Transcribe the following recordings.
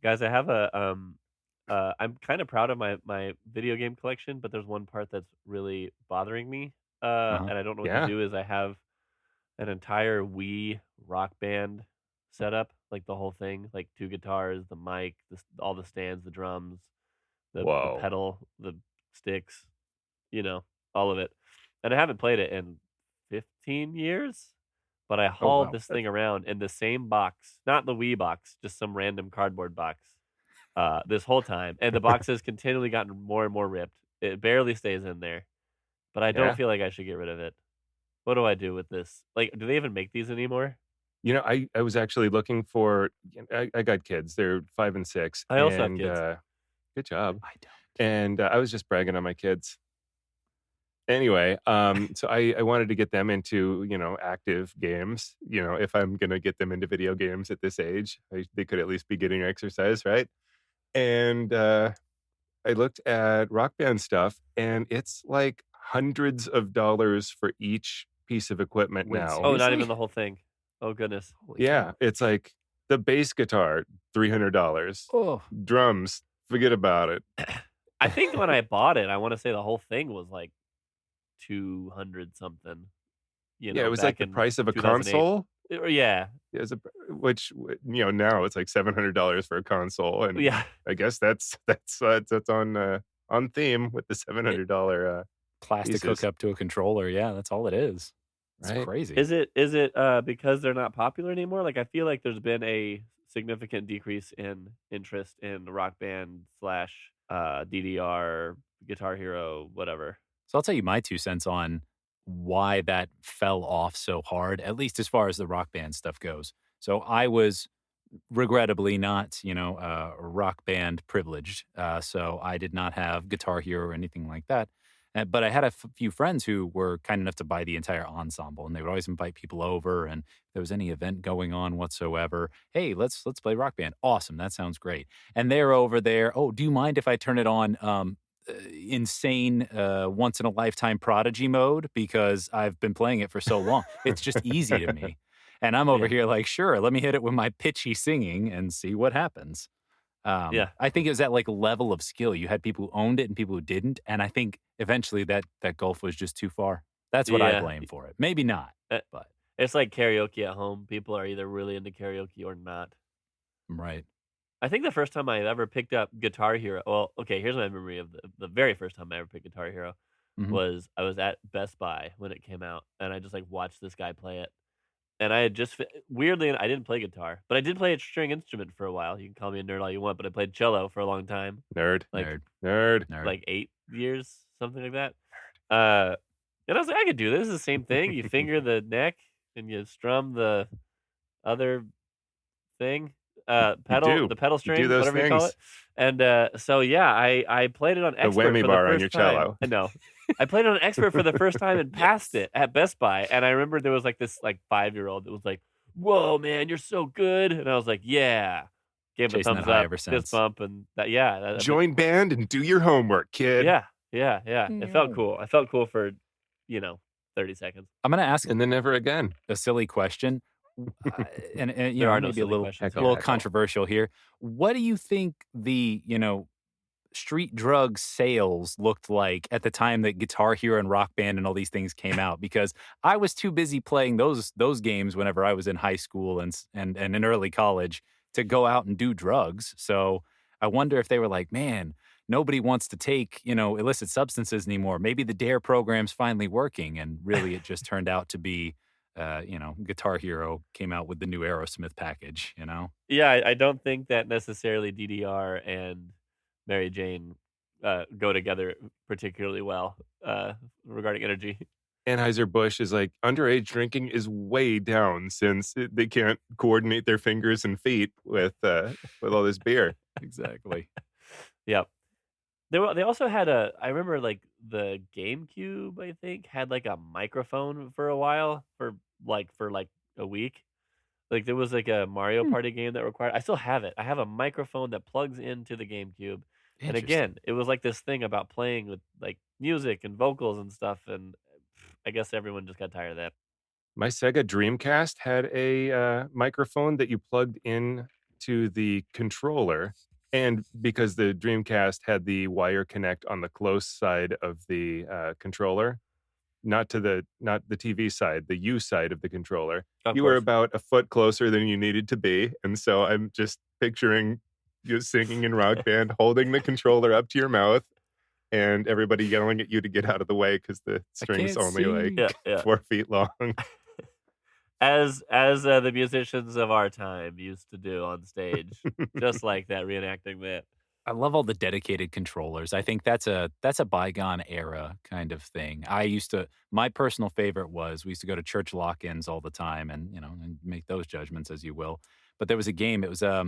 Guys, I have I'm kind of proud of my video game collection, but there's one part that's really bothering me, Uh-huh. and I don't know what to Yeah. do. Is I have an entire Wii Rock Band setup, like the whole thing, like 2 guitars, the mic, all the stands, the drums, the Whoa. pedal, the sticks, you know, all of it. And I haven't played it in 15 years, but I Oh, hauled wow. this thing around in the same box, not the Wii box, just some random cardboard box, this whole time, and the box has continually gotten more and more ripped. It barely stays in there, but I don't Yeah. feel like I should get rid of it. What do I do with this? Like, do they even make these anymore? I was actually looking for I got kids. They're 5 and 6, I also have and, kids. good job. I don't. And, I was just bragging on my kids. Anyway, so I wanted to get them into, active games. If I'm gonna get them into video games at this age, they could at least be getting exercise, right? And, I looked at Rock Band stuff, and it's like hundreds of dollars for each piece of equipment Wait, now. Oh, not even seriously? the whole thing. Oh, goodness. Holy Yeah, cow. it's like the bass guitar, $300. Oh, Drums, forget about it. I think when I bought it, I wanna say the whole thing was like 200 something, Yeah, it was like back the in price of a 2008. console. Yeah. As a now it's like $700 for a console, and Yeah. I guess that's on theme with the $700 plastic pieces, hookup to a controller. Yeah, that's all it is. It's right? crazy. Is it because they're not popular anymore? Like, I feel like there's been a significant decrease in interest in Rock Band slash, DDR, Guitar Hero, whatever. So I'll tell you my 2 cents on why that fell off so hard, at least as far as the Rock Band stuff goes. So I was regrettably not, Rock Band privileged. So I did not have Guitar Hero or anything like that. But I had a few friends who were kind enough to buy the entire ensemble, and they would always invite people over. And if there was any event going on whatsoever, hey, let's play Rock Band. Awesome, that sounds great. And they're over there. Oh, do you mind if I turn it on? Insane, once in a lifetime prodigy mode because I've been playing it for so long. It's just easy to me. And I'm over Yeah. here like, sure, let me hit it with my pitchy singing and see what happens. Yeah. I think it was that like level of skill. You had people who owned it and people who didn't. And I think eventually that gulf was just too far. That's what I Yeah. blame for it. Maybe not, Eh, but it's like karaoke at home. People are either really into karaoke or not. right. I think the first time I ever picked up Guitar Hero, well, okay, here's my memory of the very first time I ever picked Guitar Hero Hmm. was I was at Best Buy when it came out, and I just, like, watched this guy play it, and I had just weirdly, I didn't play guitar, but I did play a string instrument for a while. You can call me a nerd all you want, but I played cello for a long time, Nerd, like Nerd, nerd. nerd. like 8 years, something like that. Uh, and I was like, "I could do this. It's the same thing. You finger the neck, and you strum the other thing, You pedal do. the pedal You do string, those whatever you call it, things. and, so, yeah, I played it on The expert whammy for the bar on your first time. cello. No. I played it on expert for the first time and passed Yes. it at Best Buy, and I remember there was, like, this, like, 5-year-old that was like, "Whoa, man, you're so good," and I was like, "Yeah." Gave him a Chasing that thumbs high up, ever fist since. bump, and that yeah, that Join band and do your homework, kid. yeah, yeah, yeah, it felt cool. I felt cool for, you know, 30 seconds. I'm going to ask And then never again. a silly question. And There are no maybe a silly little questions Heckle, here. little heckle. controversial here. What do you think the, street drug sales looked like at the time that Guitar Hero and Rock Band and all these things came out? Because I was too busy playing those games whenever I was in high school and in early college to go out and do drugs. So I wonder if they were like, man, nobody wants to take, illicit substances anymore. Maybe the DARE program's finally working. And really it just turned out to be Guitar Hero came out with the new Aerosmith package. Yeah, I don't think that necessarily DDR and Mary Jane, go together particularly well, regarding energy. Anheuser-Busch is like, underage drinking is way down since they can't coordinate their fingers and feet with all this beer. Exactly. Yep. They also had I remember, like, the GameCube, I think, had, like, a microphone for a while, for a week. Like, there was, like, a Mario Hmm, Party game that required I still have it. I have a microphone that plugs into the GameCube, and interesting. again, it was, like, this thing about playing with, like, music and vocals and stuff, and I guess everyone just got tired of that. My Sega Dreamcast had a, microphone that you plugged in to the controller, and because the Dreamcast had the wire connect on the close side of the controller, not the TV side, the U side of the controller, Of you were course. about a foot closer than you needed to be. And so I'm just picturing you singing in Rock Band, holding the controller up to your mouth, and everybody yelling at you to get out of the way because the I string's can't only like see. Yeah. 4 feet long. As the musicians of our time used to do on stage, just like that, reenacting that. I love all the dedicated controllers. I think that's a bygone era kind of thing. My personal favorite was we used to go to church lock-ins all the time and, and make those judgments as you will. But there was a game, it was I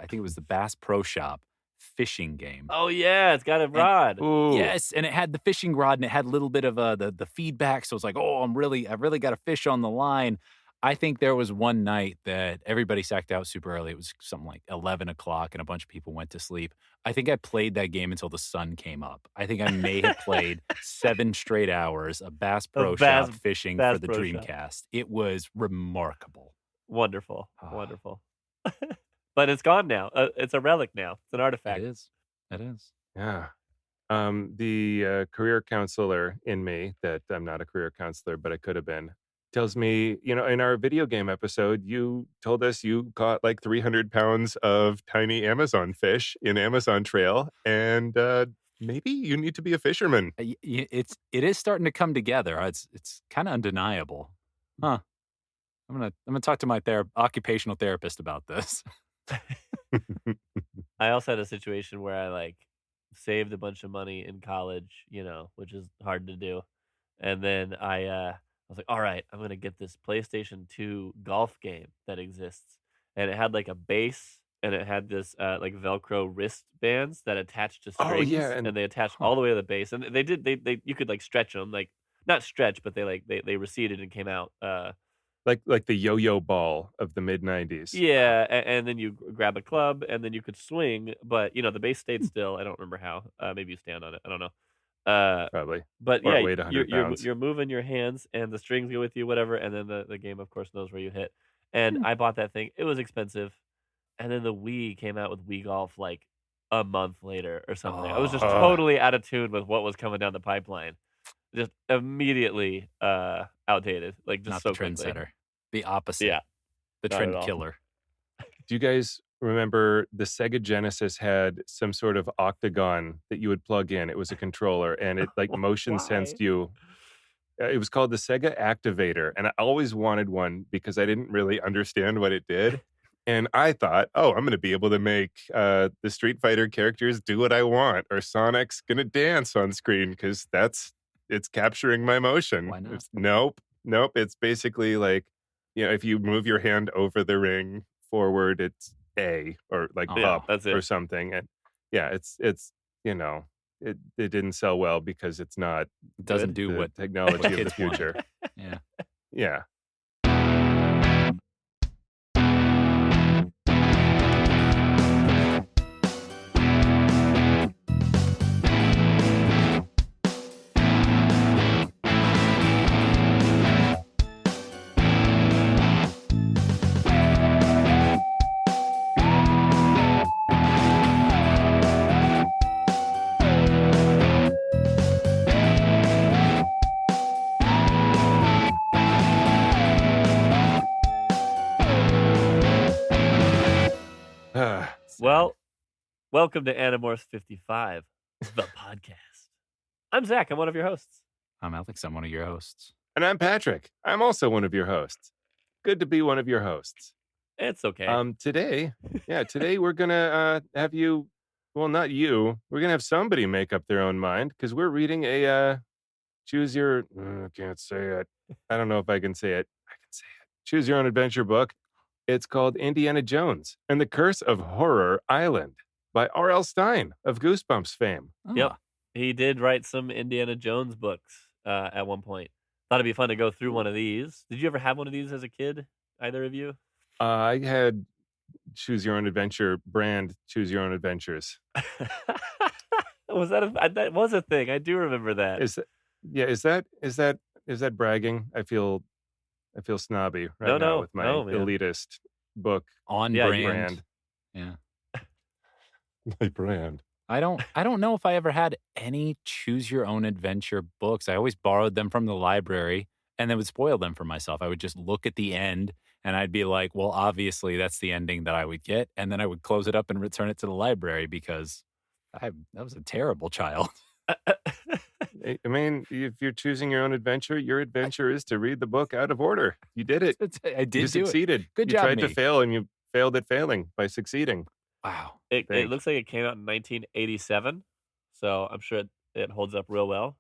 think it was the Bass Pro Shop fishing game. Oh yeah, it's got a And rod. Ooh. yes, and it had the fishing rod and it had a little bit of the feedback. So it's like, oh, I've really got a fish on the line. I think there was one night that everybody sacked out super early. It was something like 11 o'clock and a bunch of people went to sleep. I think I played that game until the sun came up. I think I may have played 7 straight hours of Bass Pro Shop fishing Bass for the Pro Shop. Dreamcast. It was remarkable. Wonderful, Ah. wonderful. But it's gone now. It's a relic now. It's an artifact. It is. It is. Yeah. The career counselor in me, that I'm not a career counselor, but I could have been, tells me, in our video game episode, you told us you caught like 300 pounds of tiny Amazon fish in Amazon Trail, and maybe you need to be a fisherman. It is starting to come together. It's kind of undeniable. Huh. I'm gonna talk to my occupational therapist about this. I also had a situation where I saved a bunch of money in college, which is hard to do. And then I was like, all right, I'm gonna get this PlayStation 2 golf game that exists. And it had like a base and it had this like Velcro wristbands that attached to Oh, strings, yeah, and and they attached all the way to the base. And they you could like stretch them, like not stretch, but they receded and came out. like the yo-yo ball of the mid-90s. Yeah, and then you grab a club, and then you could swing, but, the base stayed still. I don't remember how. Maybe you stand on it. I don't know. Probably. But Or yeah, it weighed 100 pounds. you're moving your hands, and the strings go with you, whatever, and then the game, of course, knows where you hit. And I bought that thing. It was expensive, and then the Wii came out with Wii Golf, like, a month later or something. I was just Oh. totally out of tune with what was coming down the pipeline. Just immediately, outdated, like, just Not so the quickly. trendsetter. The opposite. Yeah, The not trend at all. killer. Do you guys remember the Sega Genesis had some sort of octagon that you would plug in? It was a controller, and it like motion sensed Why? you. It was called the Sega Activator, and I always wanted one because I didn't really understand what it did. And I thought, oh, I'm going to be able to make the Street Fighter characters do what I want, or Sonic's going to dance on screen because it's capturing my motion. Why not? Nope. It's basically like, if you move your hand over the ring forward, it's A, or like Yeah, up that's it. or something. And yeah, it's it didn't sell well because it's not It doesn't Good. do the what technology of the kids want. future. Yeah. Yeah. Well, welcome to Animorphs 55, the podcast. I'm Zach. I'm one of your hosts. I'm Alex. I'm one of your hosts. And I'm Patrick. I'm also one of your hosts. Good to be one of your hosts. It's okay. Today we're gonna have you. Well, not you. We're gonna have somebody make up their own mind because we're reading a choose your. I can't say it. I don't know if I can say it. I can say it. Choose your own adventure book. It's called Indiana Jones and the Curse of Horror Island by RL Stine of Goosebumps fame. Yep. Ah, He did write some Indiana Jones books at one point. Thought it'd be fun to go through one of these. Did you ever have one of these as a kid? Either of you? I had Choose Your Own Adventure brand. Choose Your Own Adventures. That was a thing. I do remember that. Is that bragging? I feel snobby right now with my no, man. elitist book on Yeah, brand. brand. Yeah. My brand. I don't know if I ever had any choose your own adventure books. I always borrowed them from the library and then would spoil them for myself. I would just look at the end and I'd be like, well, obviously that's the ending that I would get. And then I would close it up and return it to the library because that was a terrible child. I mean, if you're choosing your adventure is to read the book out of order. You did it. I You did do it. succeeded. Good You job, tried to me. fail and you failed at failing by succeeding. Wow. It looks like it came out in 1987, so I'm sure it holds up real well.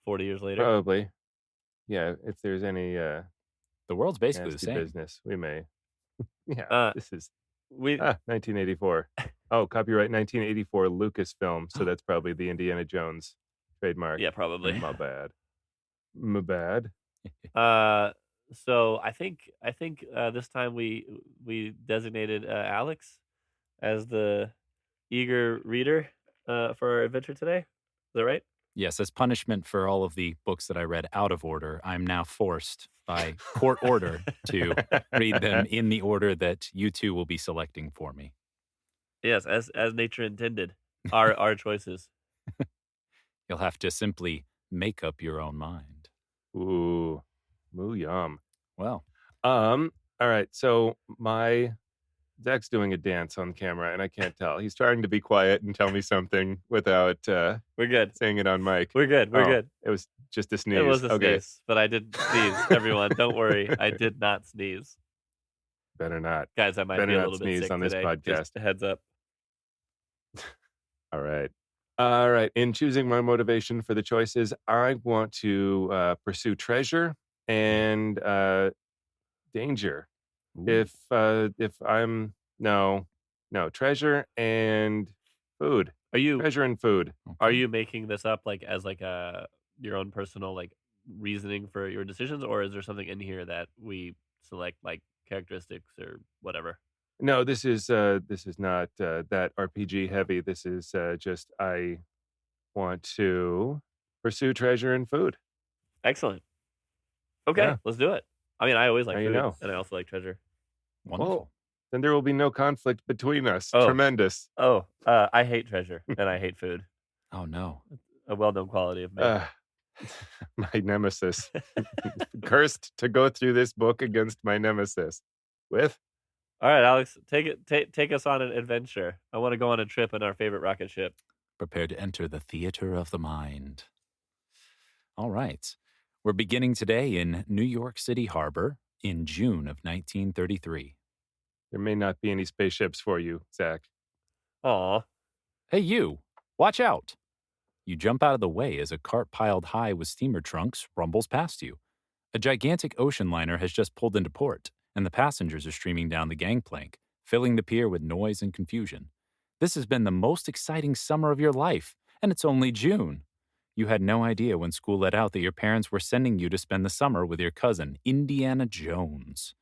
40 years later. Probably. Yeah, if there's any The world's basically the nasty same. business, we may. Uh, this is we 1984. Oh, copyright 1984 Lucasfilm. So that's probably the Indiana Jones trademark. yeah, probably. My bad. My bad. So I think this time we designated Alex as the eager reader for our adventure today. Is that right? Yes, as punishment for all of the books that I read out of order, I'm now forced by court order to read them in the order that you two will be selecting for me. Yes, as nature intended. Our choices. You'll have to simply make up your own mind. Ooh, MUYOM. Well, All right. So Zach's doing a dance on camera, and I can't tell. He's trying to be quiet and tell me something without We're good. saying it on mic. We're good. We're good. It was just a sneeze. It was a okay. sneeze, but I didn't sneeze. Everyone, don't worry. I did not sneeze. Better not. Guys, I might Better be a not little bit sneeze sick on this today. podcast. Just a heads up. All right. All right. In choosing my motivation for the choices, I want to pursue treasure and danger. ooh, If I'm no treasure and food. Are you Treasure and food. are okay. you making this up like as like a your own personal like reasoning for your decisions, or is there something in here that we select like characteristics or whatever? No, this is not that RPG heavy. This is just I want to pursue treasure and food. Excellent. Okay, Yeah. let's do it. I mean, I always like Now you food, know. and I also like treasure. Wonderful. Then there will be no conflict between us. Oh. Tremendous. I hate treasure and I hate food. Oh, no. A well-known quality of me. My nemesis. Cursed to go through this book against my nemesis. With All right, Alex, take us on an adventure. I want to go on a trip in our favorite rocket ship. Prepare to enter the theater of the mind. All right. We're beginning today in New York City Harbor in June of 1933. there may not be any spaceships for you, Zach. Aw. Hey, you! Watch out! You jump out of the way as a cart piled high with steamer trunks rumbles past you. A gigantic ocean liner has just pulled into port, and the passengers are streaming down the gangplank, filling the pier with noise and confusion. This has been the most exciting summer of your life, and it's only June. You had no idea when school let out that your parents were sending you to spend the summer with your cousin, Indiana Jones.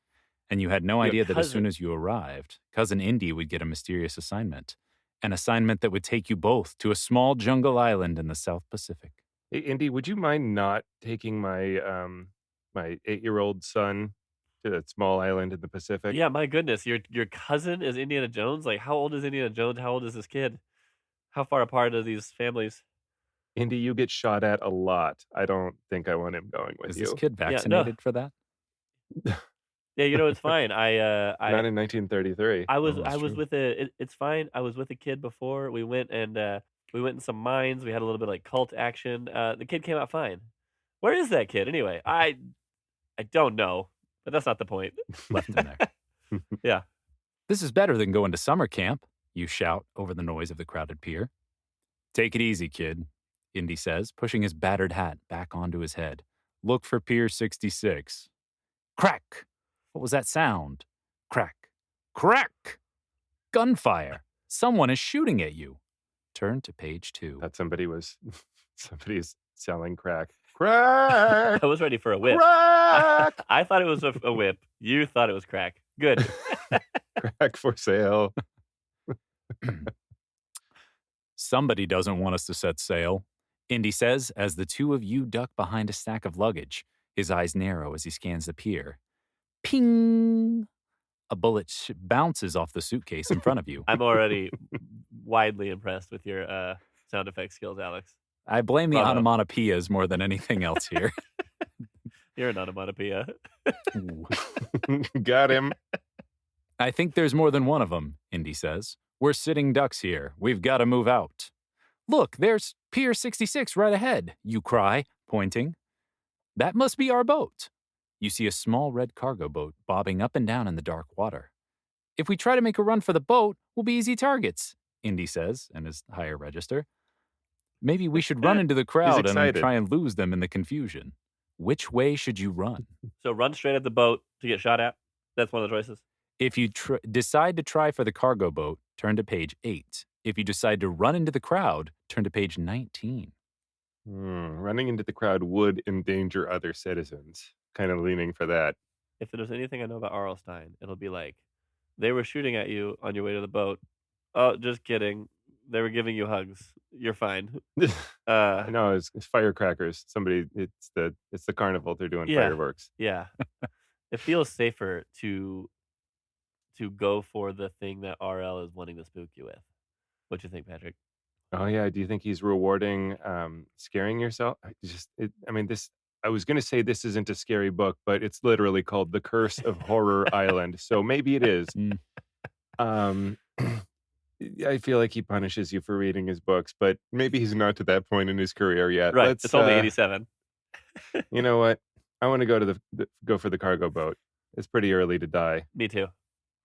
And you had no Your idea that as soon cousin? as you arrived, Cousin Indy would get a mysterious assignment. An assignment that would take you both to a small jungle island in the South Pacific. Hey, Indy, would you mind not taking my my 8-year-old son to that small island in the Pacific? Yeah, my goodness, your cousin is Indiana Jones? Like, how old is Indiana Jones? How old is this kid? How far apart are these families? Indy, you get shot at a lot. I don't think I want him going with Is you. this kid no. vaccinated for that? Yeah, you know, it's fine. Not in 1933. I was that's true. with it's fine. I was with a kid before. We went in some mines. We had a little bit of like cult action. The kid came out fine. Where is that kid anyway? I don't know, but that's not the point. Left him there. Yeah. This is better than going to summer camp, you shout over the noise of the crowded pier. Take it easy, kid, Indy says, pushing his battered hat back onto his head. Look for Pier 66. Crack! What was that sound? Crack. Crack! Gunfire! Someone is shooting at you. Turn to page 2. Thought somebody's selling crack. Crack! I was ready for a whip. Crack! I thought it was a whip. You thought it was crack. Good. Crack for sale. Somebody doesn't want us to set sail, Indy says as the two of you duck behind a stack of luggage, his eyes narrow as he scans the pier. Ping! A bullet bounces off the suitcase in front of you. I'm already widely impressed with your sound effect skills, Alex. I blame the Bravo. onomatopoeias more than anything else here. You're an onomatopoeia. Ooh. Got him. I think there's more than one of them, Indy says. We're sitting ducks here. We've got to move out. Look, there's Pier 66 right ahead, you cry, pointing. That must be our boat. You see a small red cargo boat bobbing up and down in the dark water. If we try to make a run for the boat, we'll be easy targets, Indy says in his higher register. Maybe we should run into the crowd and try and lose them in the confusion. Which way should you run? So run straight at the boat to get shot at? That's one of the choices? If you decide to try for the cargo boat, turn to page 8. If you decide to run into the crowd, turn to page 19. Running into the crowd would endanger other citizens. Kind of leaning for that. If there's anything I know about RL Stine, it'll be like, they were shooting at you on your way to the boat. Oh, just kidding. They were giving you hugs. You're fine. No, it's firecrackers. It's the carnival. They're doing fireworks. Yeah. It feels safer to go for the thing that RL is wanting to spook you with. What do you think, Patrick? Oh yeah. Do you think he's rewarding scaring yourself? I was going to say this isn't a scary book, but it's literally called The Curse of Horror Island. So maybe it is. I feel like he punishes you for reading his books, but maybe he's not to that point in his career yet. Right. It's only 87. You know what? I want to go to go for the cargo boat. It's pretty early to die. Me too.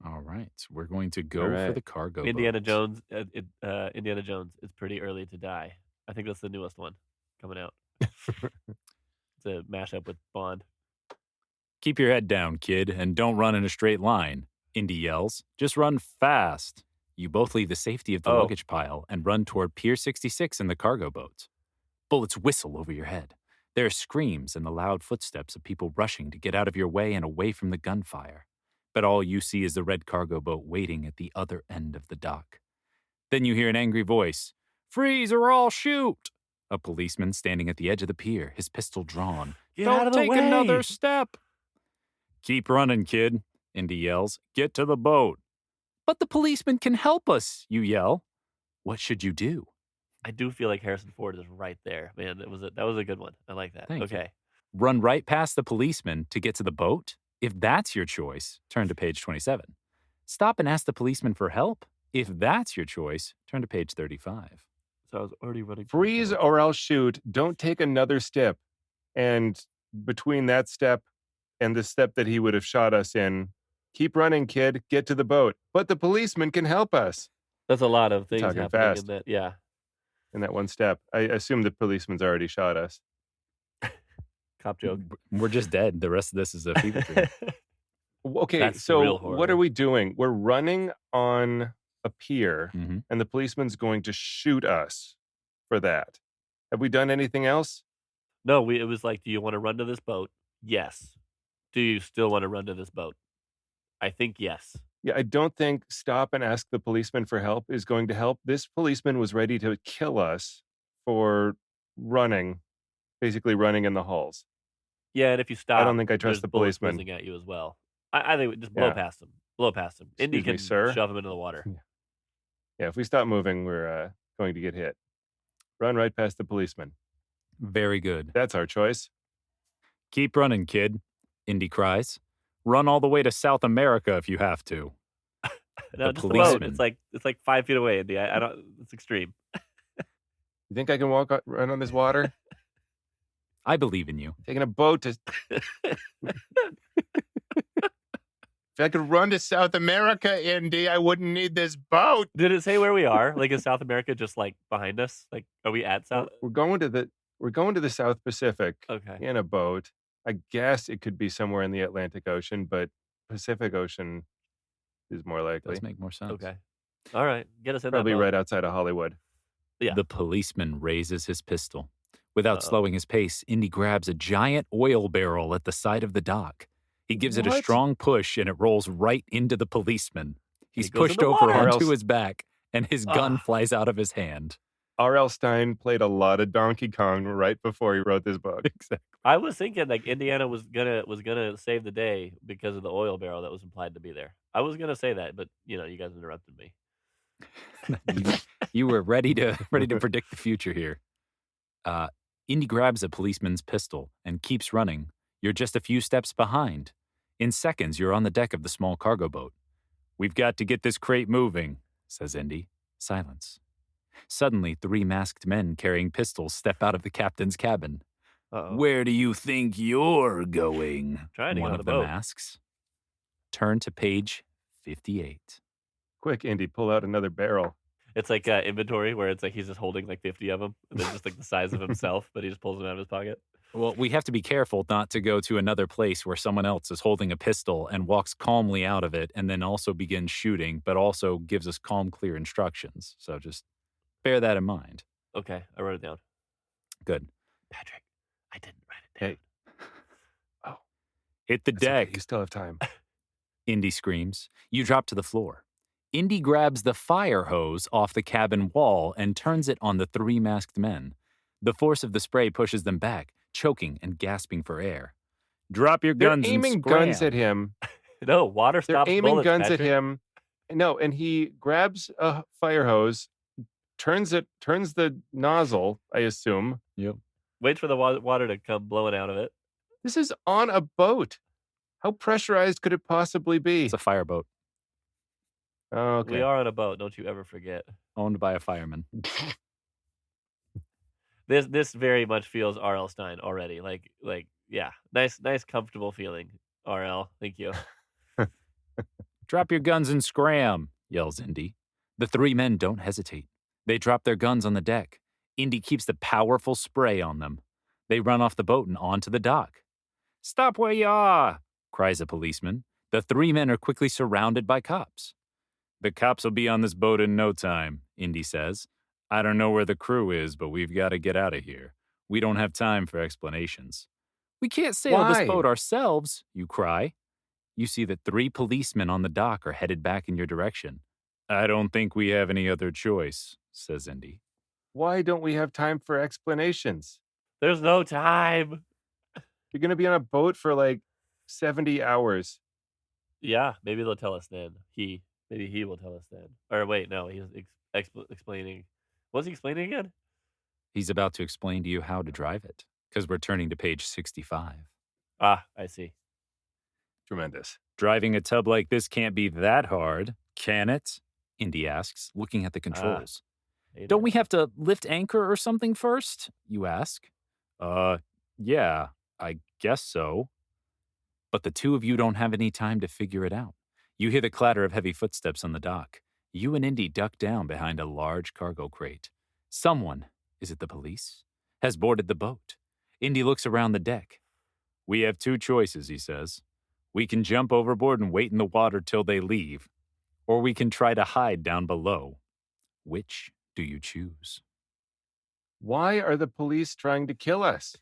All right. We're going to go for the cargo Indiana boat. Jones. Indiana Jones. It's pretty early to die. I think that's the newest one coming out. It's a mashup with Bond. Keep your head down, kid, and don't run in a straight line, Indy yells. Just run fast. You both leave the safety of the luggage pile and run toward Pier 66 in the cargo boat. Bullets whistle over your head. There are screams and the loud footsteps of people rushing to get out of your way and away from the gunfire. But all you see is the red cargo boat waiting at the other end of the dock. Then you hear an angry voice. Freeze or I'll shoot! A policeman standing at the edge of the pier, his pistol drawn. Don't take another step! Keep running, kid, Indy yells. Get to the boat. But the policeman can help us, you yell. What should you do? I do feel like Harrison Ford is right there, man. That was a good one. I like that. Thank you. Run right past the policeman to get to the boat? If that's your choice, turn to page 27. Stop and ask the policeman for help? If that's your choice, turn to page 35. So I was already running. Freeze or I'll shoot. Don't take another step. And between that step and the step that he would have shot us in, keep running, kid. Get to the boat. But the policeman can help us. That's a lot of things Talking happening fast. in that. Yeah. In that one step. I assume the policeman's already shot us. Cop joke. We're just dead. The rest of this is a fever dream. Okay, That's so real horror. what are we doing? We're running on a pier, and the policeman's going to shoot us for that. Have we done anything else? No, it was like, do you want to run to this boat? Yes. Do you still want to run to this boat? I think yes. Yeah, I don't think stop and ask the policeman for help is going to help. This policeman was ready to kill us for running, basically running in the halls. Yeah, and if you stop, I don't think I trust there's the bullets policeman. whizzing at you as well. I think just blow past him. Blow past him. Indy can sir? shove him into the water. Yeah, if we stop moving, we're going to get hit. Run right past the policeman. Very good. That's our choice. Keep running, kid, Indy cries. Run all the way to South America if you have to. No, just the boat. It's like 5 feet away, Indy. I don't. It's extreme. You think I can run on this water? I believe in you. Taking a boat to. If I could run to South America, Indy, I wouldn't need this boat. Did it say where we are? Like, is South America just like behind us? Like, are we at South? We're going to the South Pacific. Okay. In a boat. I guess it could be somewhere in the Atlantic Ocean, but Pacific Ocean is more likely. Does make more sense. Okay. All right. Get us in Probably that boat. right outside of Hollywood. Yeah. The policeman raises his pistol. Without slowing his pace, Indy grabs a giant oil barrel at the side of the dock. He gives it a strong push, and it rolls right into the policeman. He's pushed over onto his back, and his gun flies out of his hand. RL Stine played a lot of Donkey Kong right before he wrote this book. Exactly. I was thinking like Indiana was gonna save the day because of the oil barrel that was implied to be there. I was gonna say that, but you guys interrupted me. you, you were ready to predict the future here. Uh, Indy grabs a policeman's pistol and keeps running. You're just a few steps behind. In seconds, you're on the deck of the small cargo boat. We've got to get this crate moving, says Indy. Silence. Suddenly, 3 masked men carrying pistols step out of the captain's cabin. Uh-oh. Where do you think you're going? Trying to go One on of the them boat. asks. Turn to page 58. Quick, Indy, pull out another barrel. It's like inventory where it's like he's just holding like 50 of them, and they're just like the size of himself, but he just pulls them out of his pocket. Well, we have to be careful not to go to another place where someone else is holding a pistol and walks calmly out of it and then also begins shooting, but also gives us calm, clear instructions. So just bear that in mind. Okay, I wrote it down. Good. Patrick, I didn't write it down. Hey. Oh. Hit the That's okay, deck. you still have time. Indy screams. You drop to the floor. Indy grabs the fire hose off the cabin wall and turns it on the 3 masked men. The force of the spray pushes them back, choking and gasping for air. Drop your They're guns and aiming scram. guns at him. No, water They're stops aiming bullets, guns Patrick. at him. No, and he grabs a fire hose, turns the nozzle, I assume. Yep. Waits for the water to come blowing out of it. This is on a boat. How pressurized could it possibly be? It's a fireboat Oh, okay. We are on a boat. Don't you ever forget. owned by a fireman. This very much feels RL Stine already. Like yeah, nice comfortable feeling. RL, thank you. Drop your guns and scram, yells Indy. The 3 men don't hesitate. They drop their guns on the deck. Indy keeps the powerful spray on them. They run off the boat and onto the dock. Stop where you are, cries a policeman. The 3 men are quickly surrounded by cops. The cops will be on this boat in no time, Indy says. I don't know where the crew is, but we've got to get out of here. We don't have time for explanations. We can't sail Why? this boat ourselves, you cry. You see that 3 policemen on the dock are headed back in your direction. I don't think we have any other choice, says Indy. Why don't we have time for explanations? There's no time. You're going to be on a boat for like 70 hours. Yeah, maybe they'll tell us then. Maybe he will tell us then. Or wait, no, he's explaining. What's he explaining again? He's about to explain to you how to drive it, because we're turning to page 65. Ah, I see. Tremendous. Driving a tub like this can't be that hard, can it? Indy asks, looking at the controls. Don't we have to lift anchor or something first? You ask. Yeah, I guess so. But the 2 of you don't have any time to figure it out. You hear the clatter of heavy footsteps on the dock. You and Indy duck down behind a large cargo crate. Someone, is it the police, has boarded the boat. Indy looks around the deck. We have 2 choices, he says. We can jump overboard and wait in the water till they leave, or we can try to hide down below. Which do you choose? Why are the police trying to kill us?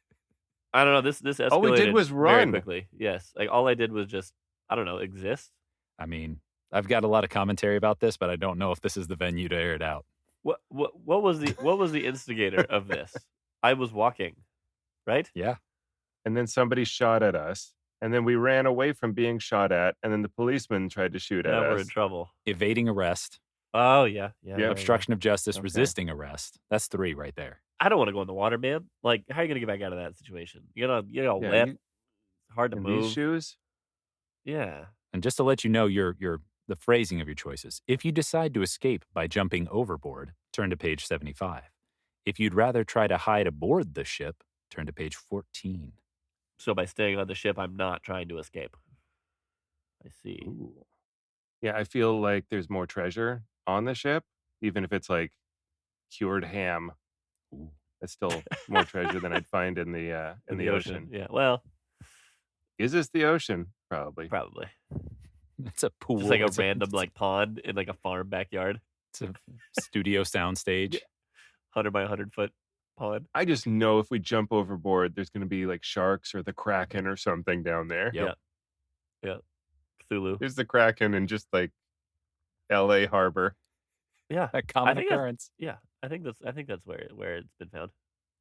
I don't know. This escalated All we did was very run. quickly. Yes, like all I did was just exist. I mean, I've got a lot of commentary about this, but I don't know if this is the venue to air it out. What was the instigator of this? I was walking, right? Yeah. And then somebody shot at us. And then we ran away from being shot at. And then the policeman tried to shoot Now at we're us. in trouble. Evading arrest, Oh yeah. obstruction of justice, Okay. resisting arrest. That's 3 right there. I don't want to go in the water, man. Like, how are you gonna get back out of that situation? You're all Yeah, wet, you- hard to in move. these shoes? Yeah. And just to let you know the phrasing of your choices, if you decide to escape by jumping overboard, turn to page 75. If you'd rather try to hide aboard the ship, turn to page 14. So by staying on the ship, I'm not trying to escape. I see. Ooh. Yeah, I feel like there's more treasure on the ship, even if it's like cured ham. Ooh. That's still more treasure than I'd find in the ocean. Yeah. Well, Is this the ocean? Probably. probably. It's a pool. Just like a It's random like pond in like a farm backyard, It's a studio soundstage. 100 by 100 foot pond. I just know if we jump overboard, there's going to be like sharks or the Kraken or something down there. Yep. Yeah. Cthulhu. There's the Kraken in just like L.A. Harbor. Yeah. A common think that's- occurrence. Yeah. I think that's where it's been found.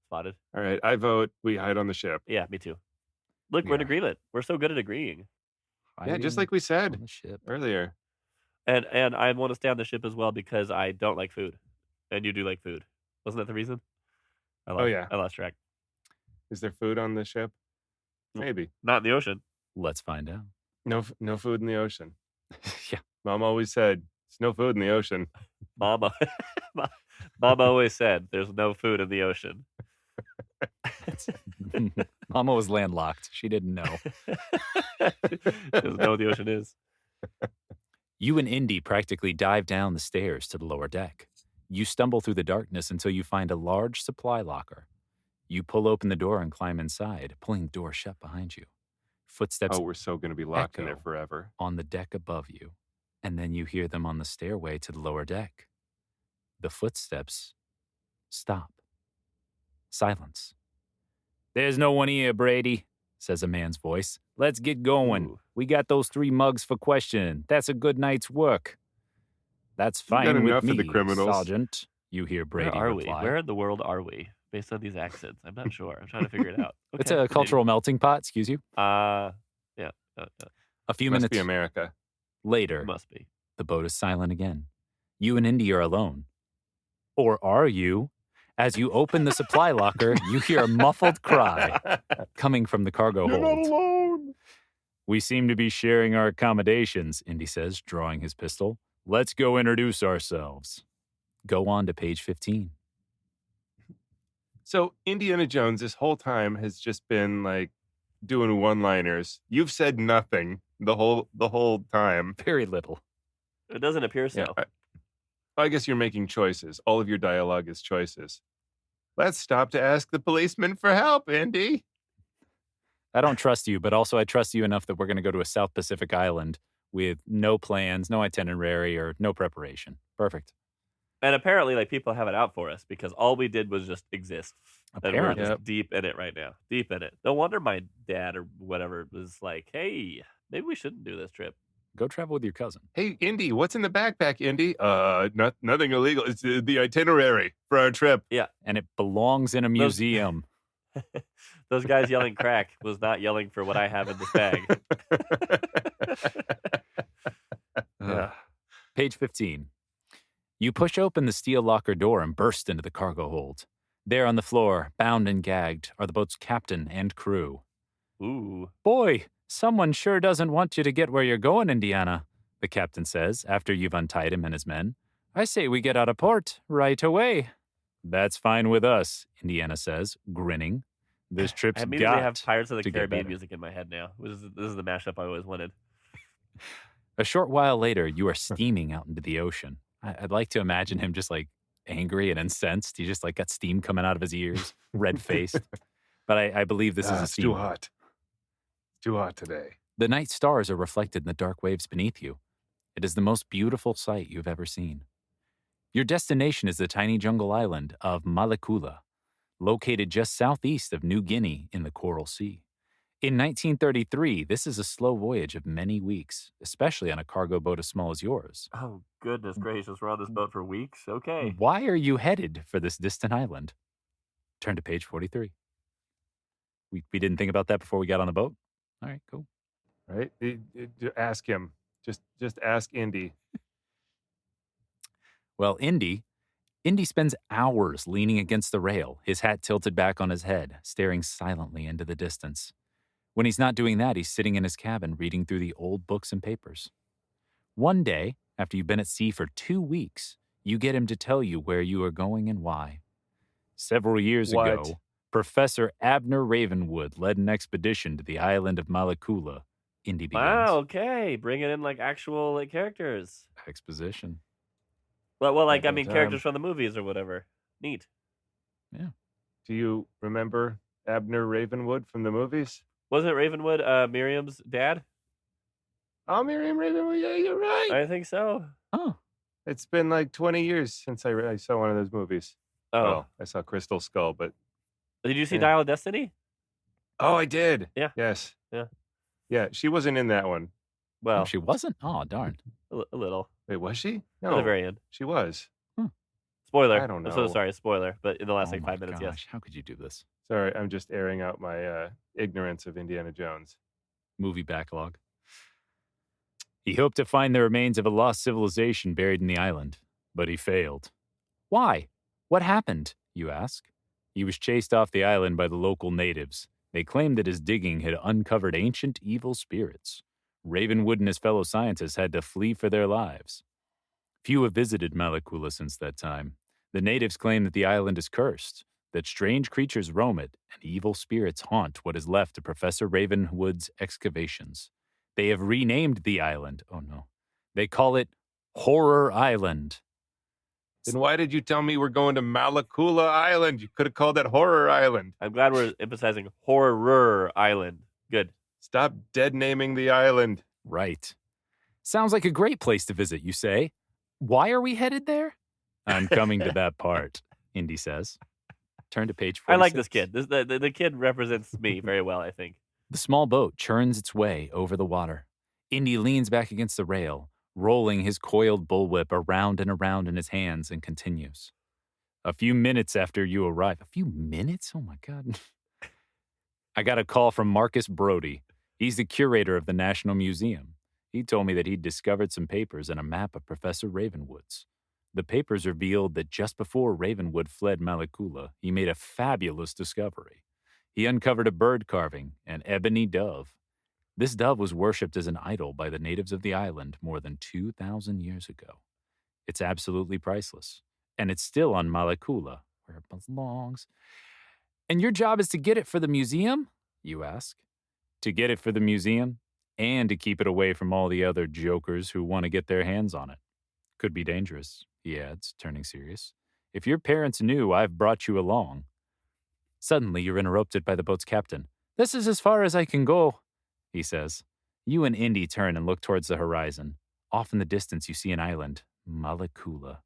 Spotted. All right, I vote we hide on the ship. Yeah, me too. Look, we're in Yeah. agreement. We're so good at agreeing. Yeah, just Hiding like we on said the ship. earlier. And I want to stay on the ship as well because I don't like food, and you do like food. Wasn't that the reason? Oh, yeah. I lost track. Is there food on the ship? Mm, Maybe. Not in the ocean. Let's find out. No food in the ocean. Yeah. Mom always said, "There's no food in the ocean." Mama, Mama always said, "There's no food in the ocean." Mama was landlocked. She didn't know. Doesn't know what the ocean is. You and Indy practically dive down the stairs to the lower deck. You stumble through the darkness until you find a large supply locker. You pull open the door and climb inside, pulling the door shut behind you. Footsteps Oh, we're so going to be locked in there echo forever. on the deck above you, and then you hear them on the stairway to the lower deck. The footsteps stop. Silence. "There's no one here, Brady," says a man's voice. "Let's get going. Ooh. We got those 3 mugs for questioning. That's a good night's work." "That's You got fine with enough me, of the criminals. Sergeant," you hear Brady Where are reply. we? Where in the world are we? Based on these accents, I'm not sure. I'm trying to figure it out. It's Okay, a cultural melting pot, excuse you. Yeah. A few Must minutes be America. later, It must be. the boat is silent again. You and Indy are alone. Or are you? As you open the supply locker, you hear a muffled cry coming from the cargo You're not hold. alone. "We seem to be sharing our accommodations," Indy says, drawing his pistol. "Let's go introduce ourselves." Go on to page 15. So Indiana Jones this whole time has just been like doing one-liners. You've said nothing the whole time. Very little. It doesn't appear so. Yeah, I guess you're making choices. All of your dialogue is choices. Let's stop to ask the policeman for help, Indy. I don't trust you, but also I trust you enough that we're going to go to a South Pacific island with no plans, no itinerary, or no preparation. Perfect. And apparently, like, people have it out for us because all we did was just exist. And we're Apparently. just Yep. deep in it right now. Deep in it. No wonder my dad or whatever was like, "Hey, maybe we shouldn't do this trip." Go travel with your cousin. Hey, Indy, what's in the backpack, Indy? Nothing illegal. It's the itinerary for our trip. And it belongs in a museum. Those guys yelling crack was not yelling for what I have in this bag. Yeah. Page 15. You push open the steel locker door and burst into the cargo hold. There on the floor, bound and gagged, are the boat's captain and crew. Ooh. "Boy, someone sure doesn't want you to get where you're going, Indiana," the captain says after you've untied him and his men. "I say we get out of port right away." "That's fine with us," Indiana says, grinning. "This trip's I immediately have got Pirates of the to get Caribbean better." music in my head now. This is the mashup I always wanted. A short while later, you are steaming out into the ocean. I'd like to imagine him just like angry and incensed. He just like got steam coming out of his ears, red-faced. But I believe this is a It's steam. too hot. It's too hot today. The night stars are reflected in the dark waves beneath you. It is the most beautiful sight you've ever seen. Your destination is the tiny jungle island of Malekula, located just southeast of New Guinea in the Coral Sea. In 1933, this is a slow voyage of many weeks, especially on a cargo boat as small as yours. Oh, goodness gracious. We're on this boat for weeks? Okay. Why are you headed for this distant island? Turn to page 43. We didn't think about that before we got on the boat? All right, cool. Right? Ask him. Just ask Indy. Well, Indy spends hours leaning against the rail, his hat tilted back on his head, staring silently into the distance. When he's not doing that, he's sitting in his cabin reading through the old books and papers. One day, after you've been at sea for 2 weeks, you get him to tell you where you are going and why. Several years What? ago, Professor Abner Ravenwood led an expedition to the island of Malekula. Indy begins. Wow, okay. Bringing in, like, actual, like, characters. Exposition. Well, like, I Back in mean, time. characters from the movies or whatever. Neat. Do you remember Abner Ravenwood from the movies? Wasn't Ravenwood Miriam's dad? Oh, Miriam Ravenwood. Yeah, you're right. I think so. Oh, It's been like 20 years since I saw one of those movies. Oh. Well, I saw Crystal Skull, but Did you see Yeah. Dial of Destiny? I did. Yeah. Yes. Yeah. Yeah, she wasn't in that one. Well, she wasn't? Oh, darn. a little. Wait, was she? At No, the very end. she was. Spoiler. I don't I'm so know. sorry, spoiler. But in the last, Oh like, my 5 minutes, yes. gosh, how could you do this? Sorry, I'm just airing out my ignorance of Indiana Jones. Movie backlog. He hoped to find the remains of a lost civilization buried in the island, but he failed. Why? What happened? You ask. He was chased off the island by the local natives. They claimed that his digging had uncovered ancient evil spirits. Ravenwood and his fellow scientists had to flee for their lives. Few have visited Malekula since that time. The natives claim that the island is cursed, that strange creatures roam it, and evil spirits haunt what is left of Professor Ravenwood's excavations. They have renamed the island. Oh no. They call it Horror Island. Then why did you tell me we're going to Malekula Island? You could have called that Horror Island. I'm glad we're emphasizing Horror Island. Good. Stop dead naming the island. Right. Sounds like a great place to visit, you say. Why are we headed there? I'm coming to that part, Indy says. Turn to page 46. I like this kid. The kid represents me very well, I think. The small boat churns its way over the water. Indy leans back against the rail, rolling his coiled bullwhip around and around in his hands, and continues. A few minutes after you arrive. A few minutes? Oh my God. I got a call from Marcus Brody. He's the curator of the National Museum. He told me that he'd discovered some papers and a map of Professor Ravenwood's. The papers revealed that just before Ravenwood fled Malekula, he made a fabulous discovery. He uncovered a bird carving, an ebony dove. This dove was worshipped as an idol by the natives of the island more than 2,000 years ago. It's absolutely priceless, and it's still on Malekula, where it belongs. And your job is to get it for the museum? You ask. To get it for the museum, and to keep it away from all the other jokers who want to get their hands on it. Could be dangerous, he adds, turning serious. If your parents knew I've brought you along. Suddenly, you're interrupted by the boat's captain. This is as far as I can go, he says. You and Indy turn and look towards the horizon. Off in the distance, you see an island, Malekula.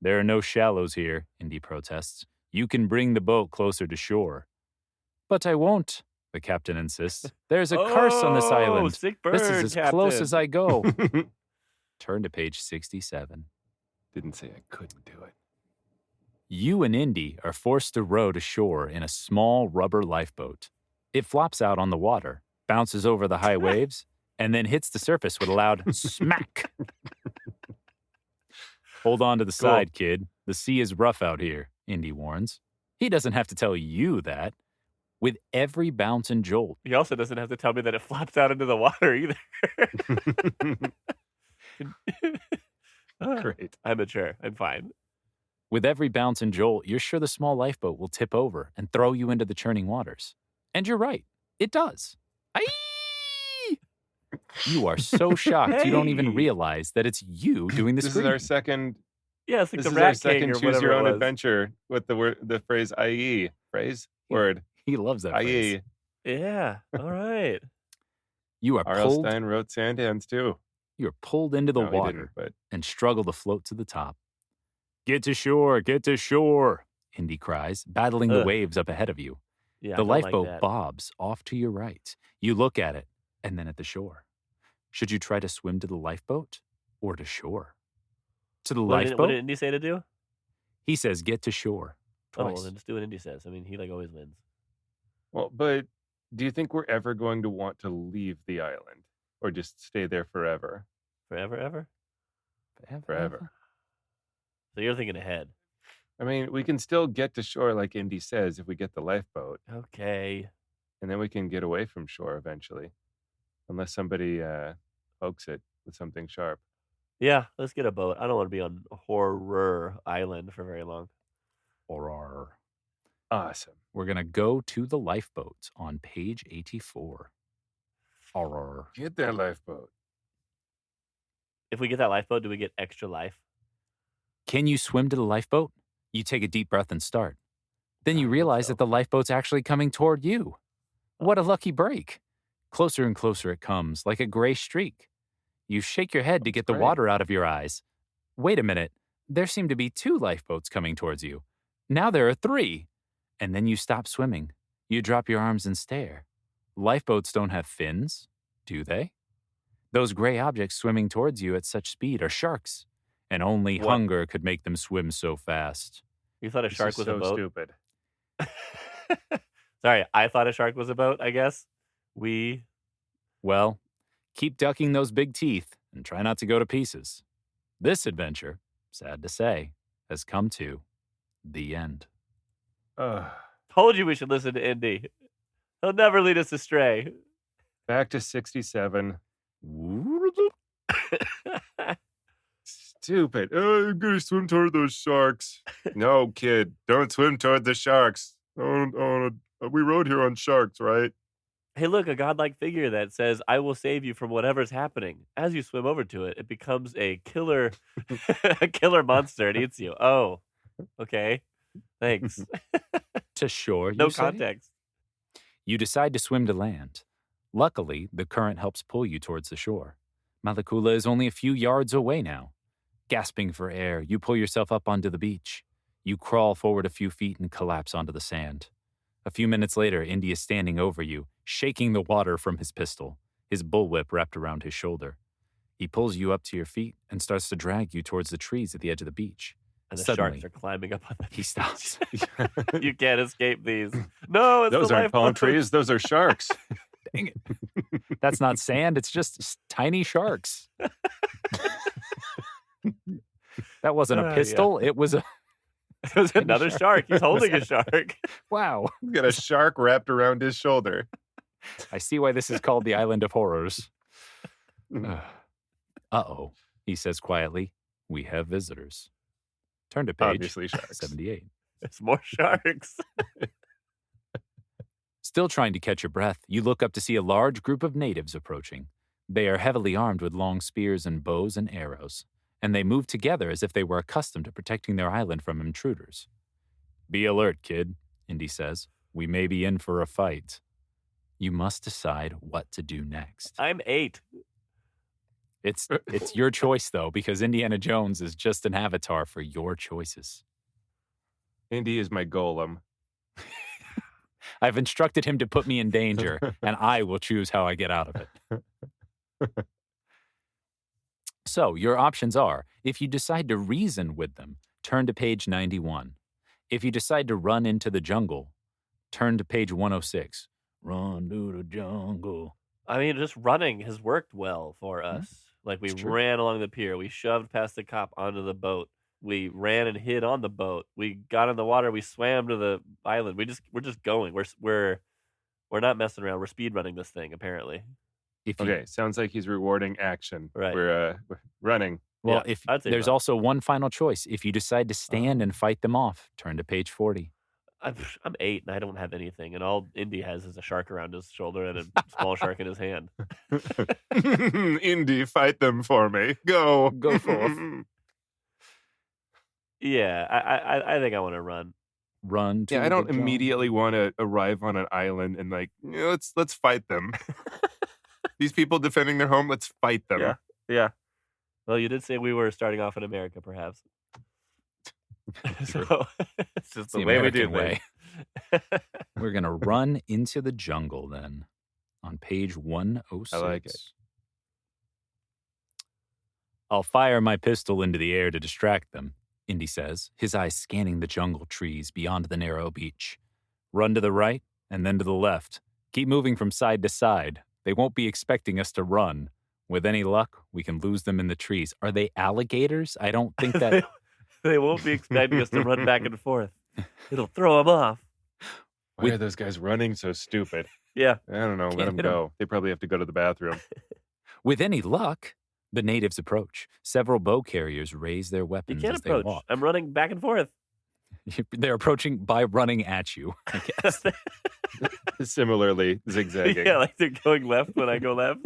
There are no shallows here, Indy protests. You can bring the boat closer to shore. But I won't, the captain insists. There's a curse on this island. Sick bird, this is as Captain. close as I go. Turn to page 67. Didn't say I couldn't do it. You and Indy are forced to row to shore in a small rubber lifeboat. It flops out on the water, bounces over the high waves, and then hits the surface with a loud smack. Hold on to the side, kid. The sea is rough out here, Indy warns. He doesn't have to tell you that. With every bounce and jolt. He also doesn't have to tell me that it flops out into the water either. Great. I'm mature. I'm fine. With every bounce and jolt, you're sure the small lifeboat will tip over and throw you into the churning waters. And you're right. It does. Aye! You are so shocked you don't even realize that it's you doing the This screaming. is our second. Yeah, it's like This the is Rat our King second or choose whatever your it own was. adventure with the phrase "ie" phrase word. He loves that phrase. "ie." Yeah. All right. You are RL pulled. Stine wrote Sandhands too. You are pulled into the No, he water didn't, but and struggle to float to the top. Get to shore, get to shore, Indy cries, battling the Ugh. waves up ahead of you. Yeah. The I don't like lifeboat that. bobs off to your right. You look at it and then at the shore. Should you try to swim to the lifeboat or to shore? To the What lifeboat? did Indy say to do? He says get to shore. Oh, Twice. well, then just do what Indy says. I mean, he like always wins. well, but do you think we're ever going to want to leave the island, or just stay there forever? Forever, ever? Forever. So you're thinking ahead. I mean, we can still get to shore, like Indy says, if we get the lifeboat, Okay. and then we can get away from shore eventually, unless somebody pokes it with something sharp. Yeah, let's get a boat. I don't want to be on Horror Island for very long. Horror. Awesome. We're going to go to the lifeboat on page 84. Horror. Get that lifeboat. If we get that lifeboat, do we get extra life? Can you swim to the lifeboat? You take a deep breath and start. Then you I hope realize so. that the lifeboat's actually coming toward you. What a lucky break. Closer and closer it comes, like a gray streak. You shake your head to That's get the great. water out of your eyes. Wait a minute. There seem to be 2 lifeboats coming towards you. Now there are 3. And then you stop swimming. You drop your arms and stare. Lifeboats don't have fins, do they? Those gray objects swimming towards you at such speed are sharks, and only What? hunger could make them swim so fast. You thought a This shark is was so a boat? stupid. Sorry, I thought a shark was a boat, I guess. Well, Keep ducking those big teeth and try not to go to pieces. This adventure, sad to say, has come to the end. Told you we should listen to Indy. He'll never lead us astray. Back to 67. Stupid. I'm gonna swim toward those sharks. No, kid, don't swim toward the sharks. We rode here on sharks, right? Hey, look, a godlike figure that says, I will save you from whatever's happening. As you swim over to it, it becomes a killer a killer monster and eats you. Oh, okay. Thanks. To shore, No you say? context. You decide to swim to land. Luckily, the current helps pull you towards the shore. Malekula is only a few yards away now. Gasping for air, you pull yourself up onto the beach. You crawl forward a few feet and collapse onto the sand. A few minutes later, Indy is standing over you, shaking the water from his pistol, his bullwhip wrapped around his shoulder. He pulls you up to your feet and starts to drag you towards the trees at the edge of the beach. And the Suddenly, sharks are climbing up on the he stops. You can't escape these. No, it's Those the aren't palm lifeboat. trees. Those are sharks. Dang it. That's not sand, it's just tiny sharks. That wasn't a Yeah. pistol, it was a... It was another shark. He's holding a shark. Wow. He's got a shark wrapped around his shoulder. I see why this is called the Island of Horrors. Uh-oh, he says quietly. We have visitors. Turn to page Obviously sharks. 78. It's more sharks. Still trying to catch your breath, you look up to see a large group of natives approaching. They are heavily armed with long spears and bows and arrows, and they move together as if they were accustomed to protecting their island from intruders. Be alert, kid, Indy says. We may be in for a fight. You must decide what to do next. I'm 8. It's your choice, though, because Indiana Jones is just an avatar for your choices. Indy is my golem. I've instructed him to put me in danger, and I will choose how I get out of it. So, your options are, if you decide to reason with them, turn to page 91. If you decide to run into the jungle, turn to page 106. Run to the jungle. I mean, just running has worked well for us. Like, we It's true. ran along the pier. We shoved past the cop onto the boat. We ran and hid on the boat. We got in the water. We swam to the island. We're just going. We're not messing around. We're speed running this thing, apparently. If you, Okay, sounds like he's rewarding action. Right. We're running. Well, Yeah, if I'd say there's run. also one final choice. If you decide to stand and fight them off, turn to page 40. I'm 8 and I don't have anything, and all Indy has is a shark around his shoulder and a small shark in his hand. Indy, fight them for me. Go. Go forth. Yeah, I think I want to run. Run to Yeah, I don't the jungle. immediately want to arrive on an island and like, yeah, let's fight them. These people defending their home, let's fight them. Yeah. Yeah. Well, you did say we were starting off in America, perhaps. So it's just It's the way we do American things. We're going to run into the jungle then on page 106. I like it. I'll fire my pistol into the air to distract them, Indy says, his eyes scanning the jungle trees beyond the narrow beach. Run to the right and then to the left. Keep moving from side to side. They won't be expecting us to run. With any luck, we can lose them in the trees. Are they alligators? I don't think that... They won't be expecting us to run back and forth. It'll throw them off. Why are those guys running so stupid? Yeah. I don't know. Can't Let them hit 'em. go. They probably have to go to the bathroom. With any luck, the natives approach. Several bow carriers raise their You weapons can't as they approach. walk. I'm running back and forth. They're approaching by running at you, I guess. Similarly, zigzagging. Yeah, like they're going left when I go left.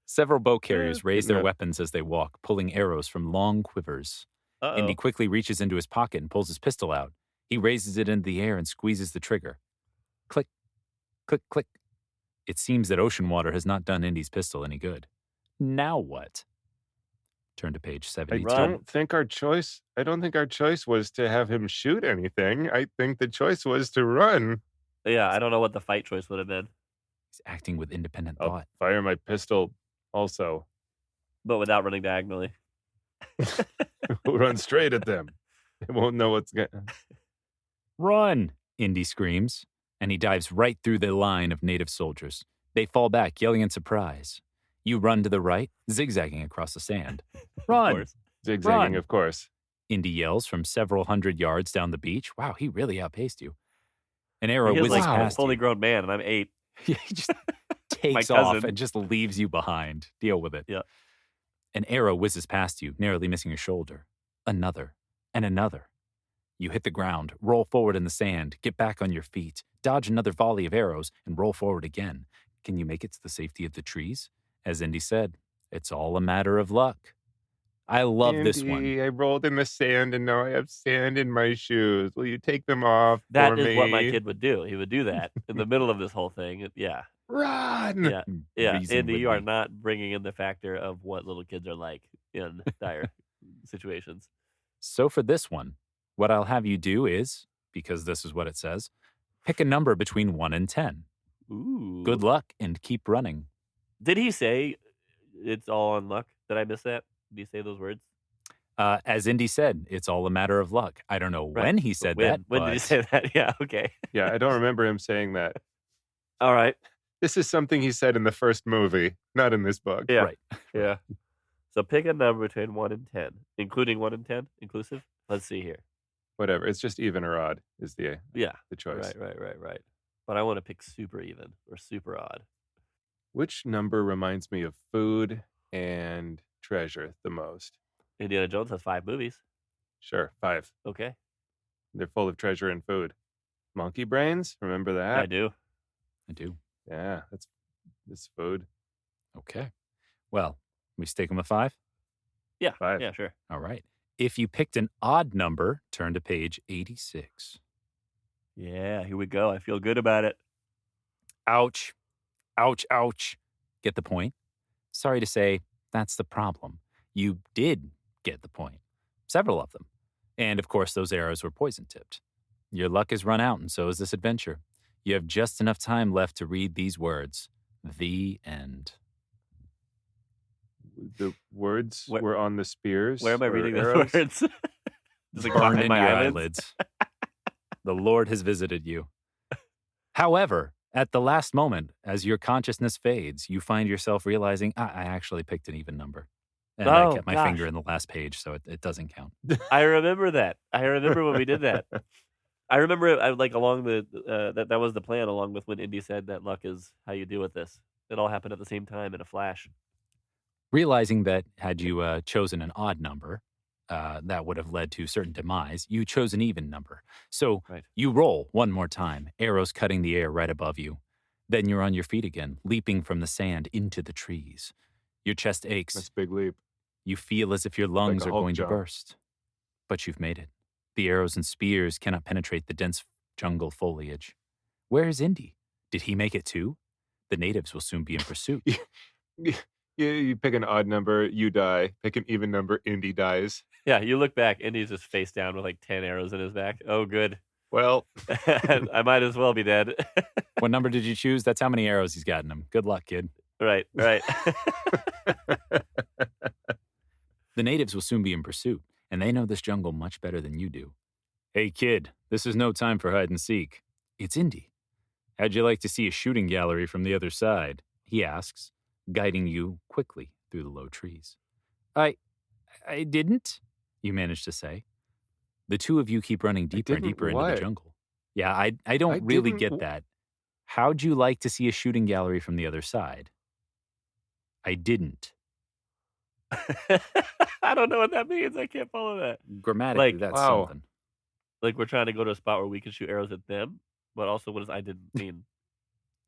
Several bow carriers raise their Yeah. weapons as they walk, pulling arrows from long quivers. Uh-oh. Indy quickly reaches into his pocket and pulls his pistol out. He raises it into the air and squeezes the trigger. Click, click, click. It seems that ocean water has not done Indy's pistol any good. Now what? Turn to page I 72. Run. don't think our choice was to have him shoot anything. I think the choice was to run. Yeah, I don't know what the fight choice would have been, He's acting with independent I'll thought. fire my pistol also. but without running diagonally. We'll run straight at them. They won't know what's going to... Run! Indy screams, and he dives right through the line of native soldiers. They fall back, yelling in surprise. You run to the right, zigzagging across the sand. Of Run! course. Zigzagging, Run! of course. Indy yells from several hundred yards down the beach. Wow, he really outpaced you. An arrow He is whizzes like a Wow. past fully you. grown man, and I'm 8. He just My takes off cousin. and just leaves you behind. Deal with it. Yeah. An arrow whizzes past you, narrowly missing your shoulder. Another. And another. You hit the ground, roll forward in the sand, get back on your feet, dodge another volley of arrows, and roll forward again. Can you make it to the safety of the trees? As Indy said, it's all a matter of luck. I love this one. Andy, I rolled in the sand and now I have sand in my shoes. Will you take them off for That me? is what my kid would do. He would do that in the middle of this whole thing. Yeah. Run! Yeah. Yeah. Reason Andy, would you are be. not bringing in the factor of what little kids are like in dire situations. So for this one, what I'll have you do is, because this is what it says, pick a number between 1 and 10. Ooh. Good luck and keep running. Did he say it's all on luck? Did I miss that? Did he say those words? As Indy said, it's all a matter of luck. I don't know Right. when he said that. When did he say that? Yeah, okay. Yeah, I don't remember him saying that. All right. This is something he said in the first movie, not in this book. Yeah. Right. Yeah. So pick a number between 1 and 10, including 1 and 10, inclusive. Let's see here. Whatever. It's just even or odd is the Yeah. choice. Right. But I want to pick super even or super odd. Which number reminds me of food and treasure the most? Indiana Jones has 5 movies. Sure, 5. Okay. They're full of treasure and food. Monkey brains? Remember that? I do. I do. Yeah, that's food. Okay. Well, we stake him a 5? Yeah. 5. Yeah, sure. All right. If you picked an odd number, turn to page 86. Yeah, here we go. I feel good about it. Ouch. Ouch, ouch. Get the point? Sorry to say, that's the problem. You did get the point. Several of them. And of course, those arrows were poison-tipped. Your luck has run out, and so is this adventure. You have just enough time left to read these words. The end. The words Where- were on the spears. Where am I or reading arrows? those words? Just like Burn behind in my your eyelids. The Lord has visited you. However, at the last moment, as your consciousness fades, you find yourself realizing, I actually picked an even number. And I Oh, kept my gosh. finger in the last page, so it doesn't count. I remember that. I remember when we did that. I remember it, like along the that was the plan, along with when Indy said that luck is how you deal with this. It all happened at the same time in a flash. Realizing that had you chosen an odd number, that would have led to certain demise, you chose an even number. So Right. you roll one more time, arrows cutting the air right above you. Then you're on your feet again, leaping from the sand into the trees. Your chest aches. That's a big leap. You feel as if your lungs a are Hulk going jump. to burst. But you've made it. The arrows and spears cannot penetrate the dense jungle foliage. Where is Indy? Did he make it too? The natives will soon be in pursuit. You pick an odd number, you die. Pick an even number, Indy dies. Yeah, you look back, Indy's just face down with like 10 arrows in his back. Oh, good. Well, I might as well be dead. What number did you choose? That's how many arrows he's got in him. Good luck, kid. Right. The natives will soon be in pursuit, and they know this jungle much better than you do. Hey, kid, this is no time for hide and seek. It's Indy. How'd you like to see a shooting gallery from the other side? He asks, guiding you quickly through the low trees. I didn't, you manage to say. The two of you keep running deeper and didn't deeper into the what? jungle. Yeah, I don't I really didn't get w- that. How'd you like to see a shooting gallery from the other side? I didn't. I don't know what that means. I can't follow that. Grammatically, Like, that's wow. something. Like we're trying to go to a spot where we can shoot arrows at them, but also what does I didn't mean?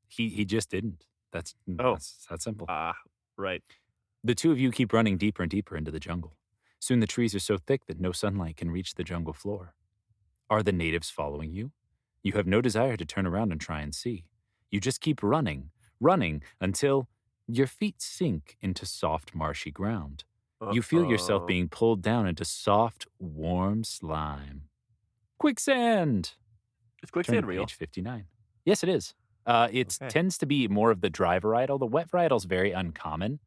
He just didn't. That's that simple. Ah, right. The two of you keep running deeper and deeper into the jungle. Soon the trees are so thick that no sunlight can reach the jungle floor. Are the natives following you? You have no desire to turn around and try and see. You just keep running until your feet sink into soft, marshy ground. You feel yourself Uh-oh. being pulled down into soft, warm slime. Quicksand! Is Turn quicksand to real? page 59. Yes, it is. It Okay. tends to be more of the dry varietal. The wet varietal is very uncommon,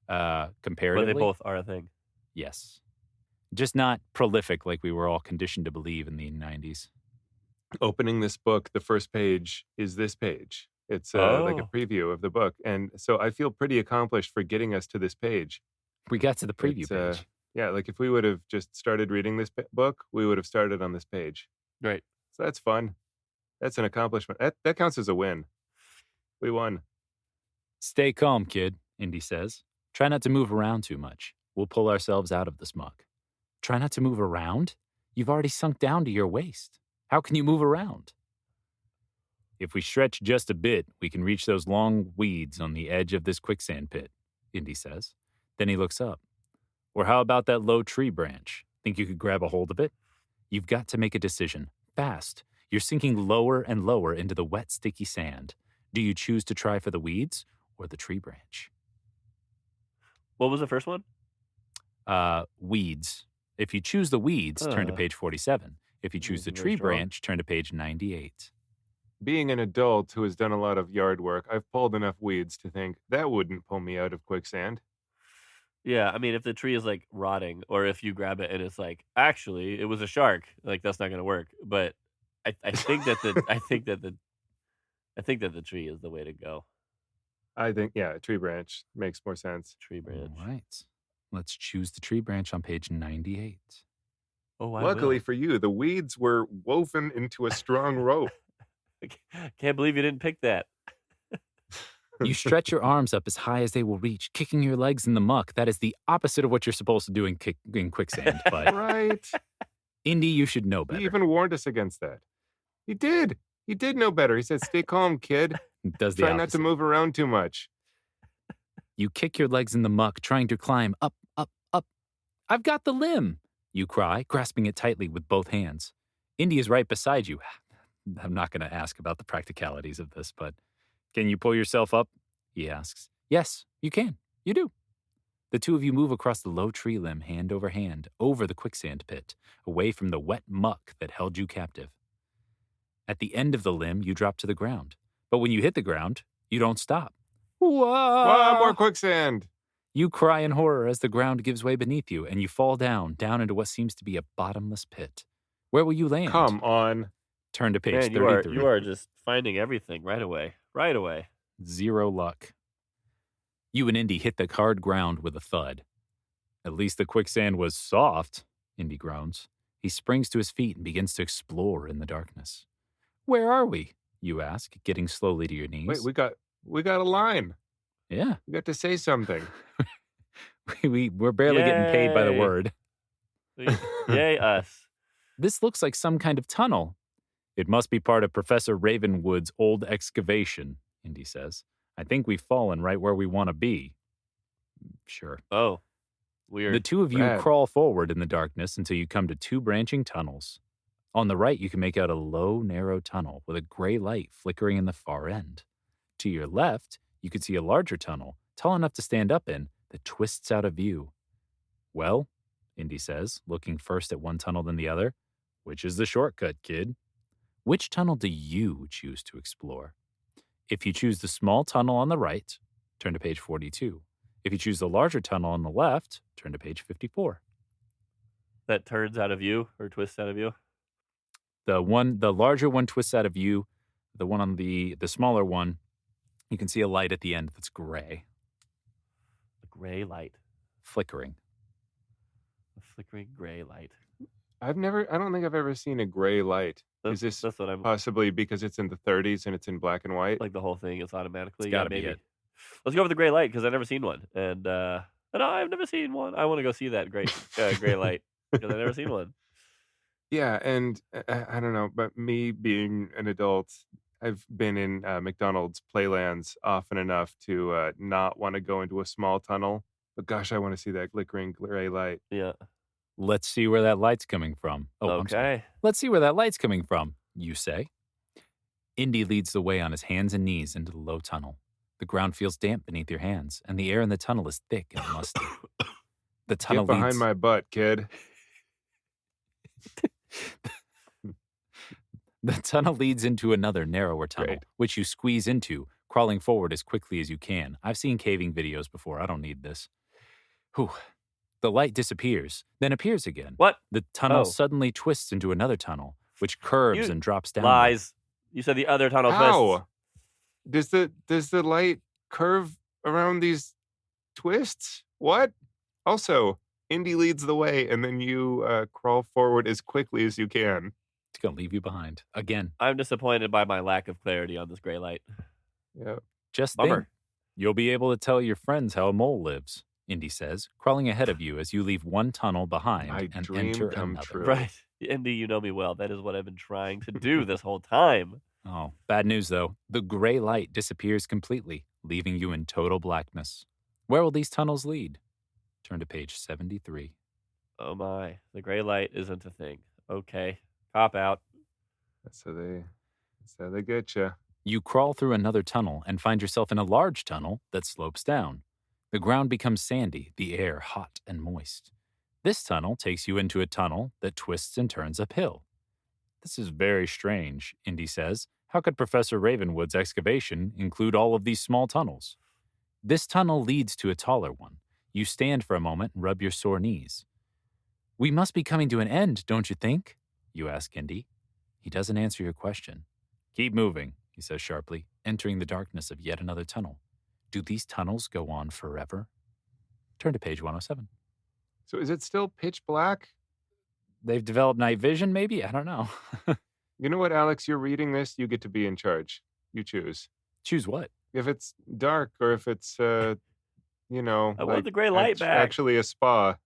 But comparatively. they both are a thing. Yes. Just not prolific like we were all conditioned to believe in the 90s. Opening this book, the first page is this page. It's like a Oh, preview of the book, and so I feel pretty accomplished for getting us to this page. We got to the preview It's page. yeah, like if we would have just started reading this book, we would have started on this page. right. So that's fun. That's an accomplishment. That counts as a win. We won. Stay calm, kid, Indy says. Try not to move around too much. We'll pull ourselves out of this muck. Try not to move around? You've already sunk down to your waist. How can you move around? If we stretch just a bit, we can reach those long weeds on the edge of this quicksand pit, Indy says. Then he looks up. Or how about that low tree branch? Think you could grab a hold of it? You've got to make a decision. Fast. You're sinking lower and lower into the wet, sticky sand. Do you choose to try for the weeds or the tree branch? What was the first one? Weeds. If you choose the weeds, turn to page 47. If you choose the Very tree strong. branch, turn to page 98. Being an adult who has done a lot of yard work, I've pulled enough weeds to think that wouldn't pull me out of quicksand. Yeah, I mean, if the tree is like rotting, or if you grab it and it's like, actually, it was a shark, like that's not gonna work. But I think that the I think that the tree is the way to go. I think, yeah, a tree branch makes more sense. Tree branch. All right. Let's choose the tree branch on page 98. Oh, I Luckily will. for you, the weeds were woven into a strong rope. Can't believe you didn't pick that. You stretch your arms up as high as they will reach, kicking your legs in the muck. That is the opposite of what you're supposed to do in quicksand. But Right? Indy, you should know better. He even warned us against that. He did. He did know better. He said, stay calm, kid. Does the Try not to opposite. move around too much. You kick your legs in the muck, trying to climb up, up, up. I've got the limb, you cry, grasping it tightly with both hands. Indy is right beside you. I'm not going to ask about the practicalities of this, but can you pull yourself up? He asks. Yes, you can. You do. The two of you move across the low tree limb, hand over hand, over the quicksand pit, away from the wet muck that held you captive. At the end of the limb, you drop to the ground. But when you hit the ground, you don't stop. Wow, more quicksand. You cry in horror as the ground gives way beneath you, and you fall down into what seems to be a bottomless pit. Where will you land? Come on. Turn to page Man, 33. you are just finding everything right away. Right away. Zero luck. You and Indy hit the hard ground with a thud. At least the quicksand was soft, Indy groans. He springs to his feet and begins to explore in the darkness. Where are we? You ask, getting slowly to your knees. Wait, we got a line. Yeah. We got to say something. We're barely getting paid by the Yay. word. Yay, us. This looks like some kind of tunnel. It must be part of Professor Ravenwood's old excavation, Indy says. I think we've fallen right where we want to be. Sure. Oh, weird. The two of you Brad. crawl forward in the darkness until you come to two branching tunnels. On the right, you can make out a low, narrow tunnel with a gray light flickering in the far end. To your left, you can see a larger tunnel, tall enough to stand up in, that twists out of view. Well, Indy says, looking first at one tunnel then the other, which is the shortcut, kid? Which tunnel do you choose to explore? If you choose the small tunnel on the right, turn to page 42. If you choose the larger tunnel on the left, turn to page 54. That turns out of you or twists out of you. The larger one twists out of view. The one on the smaller one, you can see a light at the end that's gray, A gray light. flickering. A flickering gray light. I don't think I've ever seen a gray light. Is this That's what I'm possibly because it's in the 30s and it's in black and white? like. The whole thing is automatically. It's gotta be maybe. it. Let's go with the gray light because I've never seen one, and I've never seen one. I want to go see that gray light because I've never seen one. Yeah, and I don't know, but me being an adult, I've been in McDonald's playlands often enough to not want to go into a small tunnel. But gosh, I want to see that glickering gray light. Yeah. Let's see where that light's coming from. Oh, I'm sorry. Okay. Let's see where that light's coming from, you say. Indy leads the way on his hands and knees into the low tunnel. The ground feels damp beneath your hands, and the air in the tunnel is thick and musty. The tunnel Get behind leads... my butt, kid. The tunnel leads into another narrower tunnel, Great. which you squeeze into, crawling forward as quickly as you can. I've seen caving videos before. I don't need this. Whew. The light disappears, then appears again. What? The tunnel Oh. suddenly twists into another tunnel, which curves You- and drops down. Lies. You said the other tunnel twists. How? Does the light curve around these twists? What? Also, Indy leads the way, and then you crawl forward as quickly as you can. It's going to leave you behind. Again, I'm disappointed by my lack of clarity on this gray light. Yeah. just think, Bummer. you'll be able to tell your friends how a mole lives, Indy says, crawling ahead of you as you leave one tunnel behind My and dream enter come another. true. Right. Indy, you know me well. That is what I've been trying to do this whole time. Oh, bad news though. The gray light disappears completely, leaving you in total blackness. Where will these tunnels lead? Turn to page 73. Oh my. The gray light isn't a thing. Okay. Cop out. That's how they get you. You crawl through another tunnel and find yourself in a large tunnel that slopes down. The ground becomes sandy, the air hot and moist. This tunnel takes you into a tunnel that twists and turns uphill. This is very strange, Indy says. How could Professor Ravenwood's excavation include all of these small tunnels? This tunnel leads to a taller one. You stand for a moment and rub your sore knees. We must be coming to an end, don't you think? You ask Indy. He doesn't answer your question. Keep moving, he says sharply, entering the darkness of yet another tunnel. Do these tunnels go on forever? Turn to page 107. So is it still pitch black? They've developed night vision, maybe? I don't know. You know what, Alex? You're reading this. You get to be in charge. You choose. Choose what? If it's dark or if it's, I want the gray light back. Actually, a spa.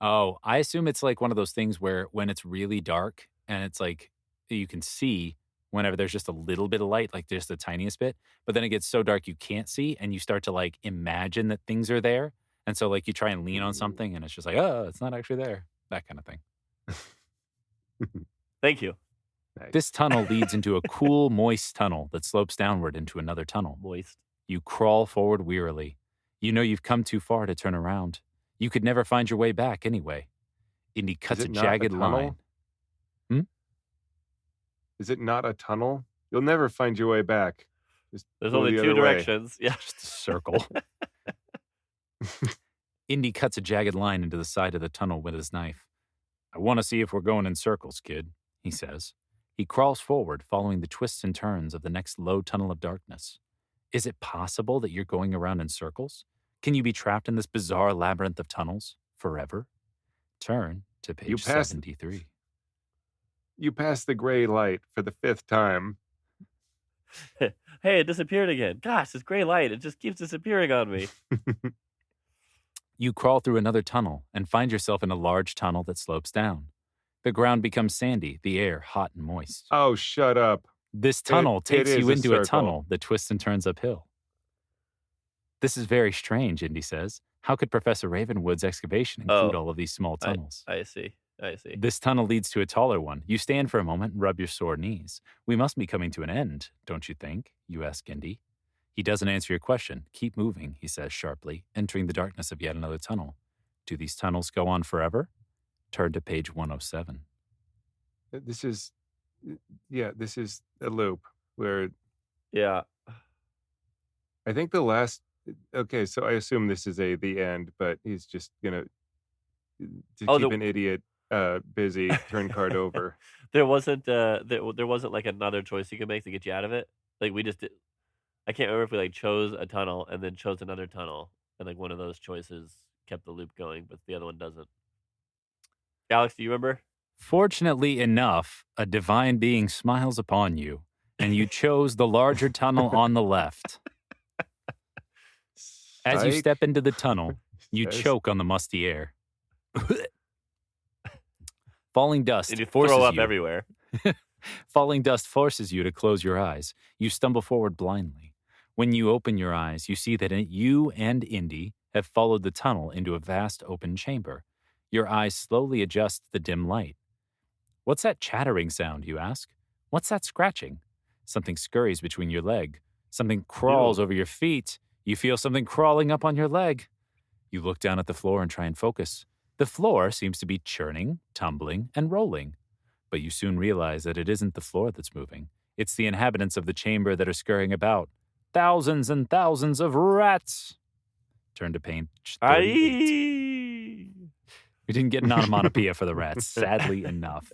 Oh, I assume it's like one of those things where when it's really dark and it's like you can see whenever there's just a little bit of light, like just the tiniest bit, but then it gets so dark you can't see and you start to like imagine that things are there. And so like you try and lean on something and it's just like, oh, it's not actually there. That kind of thing. Thank you. Nice. This tunnel leads into a cool, moist tunnel that slopes downward into another tunnel. Moist. You crawl forward wearily. You know you've come too far to turn around. You could never find your way back anyway. Indy cuts a jagged line. Is it not a tunnel? You'll never find your way back. Just There's go only the two other way. directions. Yeah. Just a circle. Indy cuts a jagged line into the side of the tunnel with his knife. I want to see if we're going in circles, kid, he says. He crawls forward, following the twists and turns of the next low tunnel of darkness. Is it possible that you're going around in circles? Can you be trapped in this bizarre labyrinth of tunnels forever? Turn to page 73. You passed the gray light for the 5th time. Hey, it disappeared again. Gosh, this gray light, it just keeps disappearing on me. You crawl through another tunnel and find yourself in a large tunnel that slopes down. The ground becomes sandy, the air hot and moist. Oh, shut up. This tunnel takes is you a into a circle. tunnel that twists and turns uphill. This is very strange, Indy says. How could Professor Ravenwood's excavation include all of these small tunnels? I see. This tunnel leads to a taller one. You stand for a moment and rub your sore knees. We must be coming to an end, don't you think? You ask Indy. He doesn't answer your question. Keep moving, he says sharply, entering the darkness of yet another tunnel. Do these tunnels go on forever? Turn to page 107. This is a loop where Yeah. I think the last. Okay, so I assume this is the end, but he's just gonna keep an idiot busy, turn card over. There wasn't there wasn't like another choice you could make to get you out of it. Like we just did. I can't remember if we like chose a tunnel and then chose another tunnel, and like one of those choices kept the loop going, but the other one doesn't. Alex, do you remember? Fortunately enough, a divine being smiles upon you, and you chose the larger tunnel on the left. As you step into the tunnel, you choke on the musty air. Falling dust And you forces throw up you. everywhere. Falling dust forces you to close your eyes. You stumble forward blindly. When you open your eyes, you see that you and Indy have followed the tunnel into a vast open chamber. Your eyes slowly adjust to the dim light. What's that chattering sound, you ask? What's that scratching? Something scurries between your leg. Something crawls over your feet. You feel something crawling up on your leg. You look down at the floor and try and focus. The floor seems to be churning, tumbling, and rolling. But you soon realize that it isn't the floor that's moving. It's the inhabitants of the chamber that are scurrying about. Thousands and thousands of rats. Turn to page 38. We didn't get an onomatopoeia for the rats, sadly enough.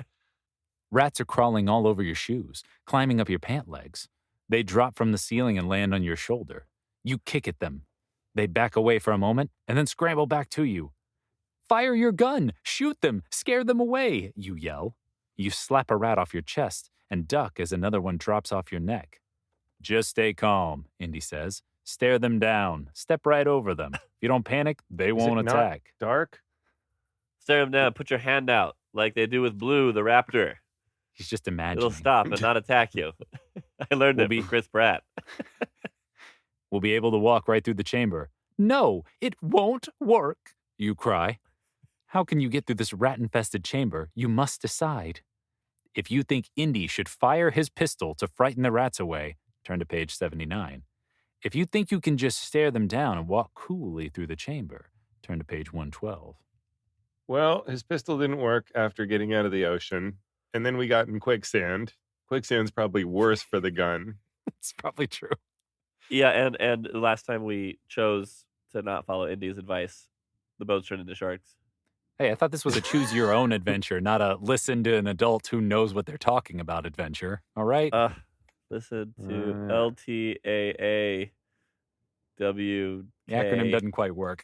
Rats are crawling all over your shoes, climbing up your pant legs. They drop from the ceiling and land on your shoulder. You kick at them. They back away for a moment and then scramble back to you. Fire your gun! Shoot them! Scare them away! You yell. You slap a rat off your chest and duck as another one drops off your neck. Just stay calm, Indy says. Stare them down. Step right over them. If you don't panic, they Is won't it not attack. dark? Stare them down. Put your hand out like they do with Blue, the raptor. He's just imagining. It'll stop and not attack you. I learned it from Chris Pratt. We'll be able to walk right through the chamber. No, it won't work, you cry. How can you get through this rat-infested chamber? You must decide. If you think Indy should fire his pistol to frighten the rats away, turn to page 79. If you think you can just stare them down and walk coolly through the chamber, turn to page 112. Well, his pistol didn't work after getting out of the ocean, and then we got in quicksand. Quicksand's probably worse for the gun. It's probably true. Yeah, and last time we chose to not follow Indy's advice, the boats turned into sharks. Hey, I thought this was a choose your own adventure, not a listen to an adult who knows what they're talking about adventure. All right? Listen to LTAAW. The acronym doesn't quite work.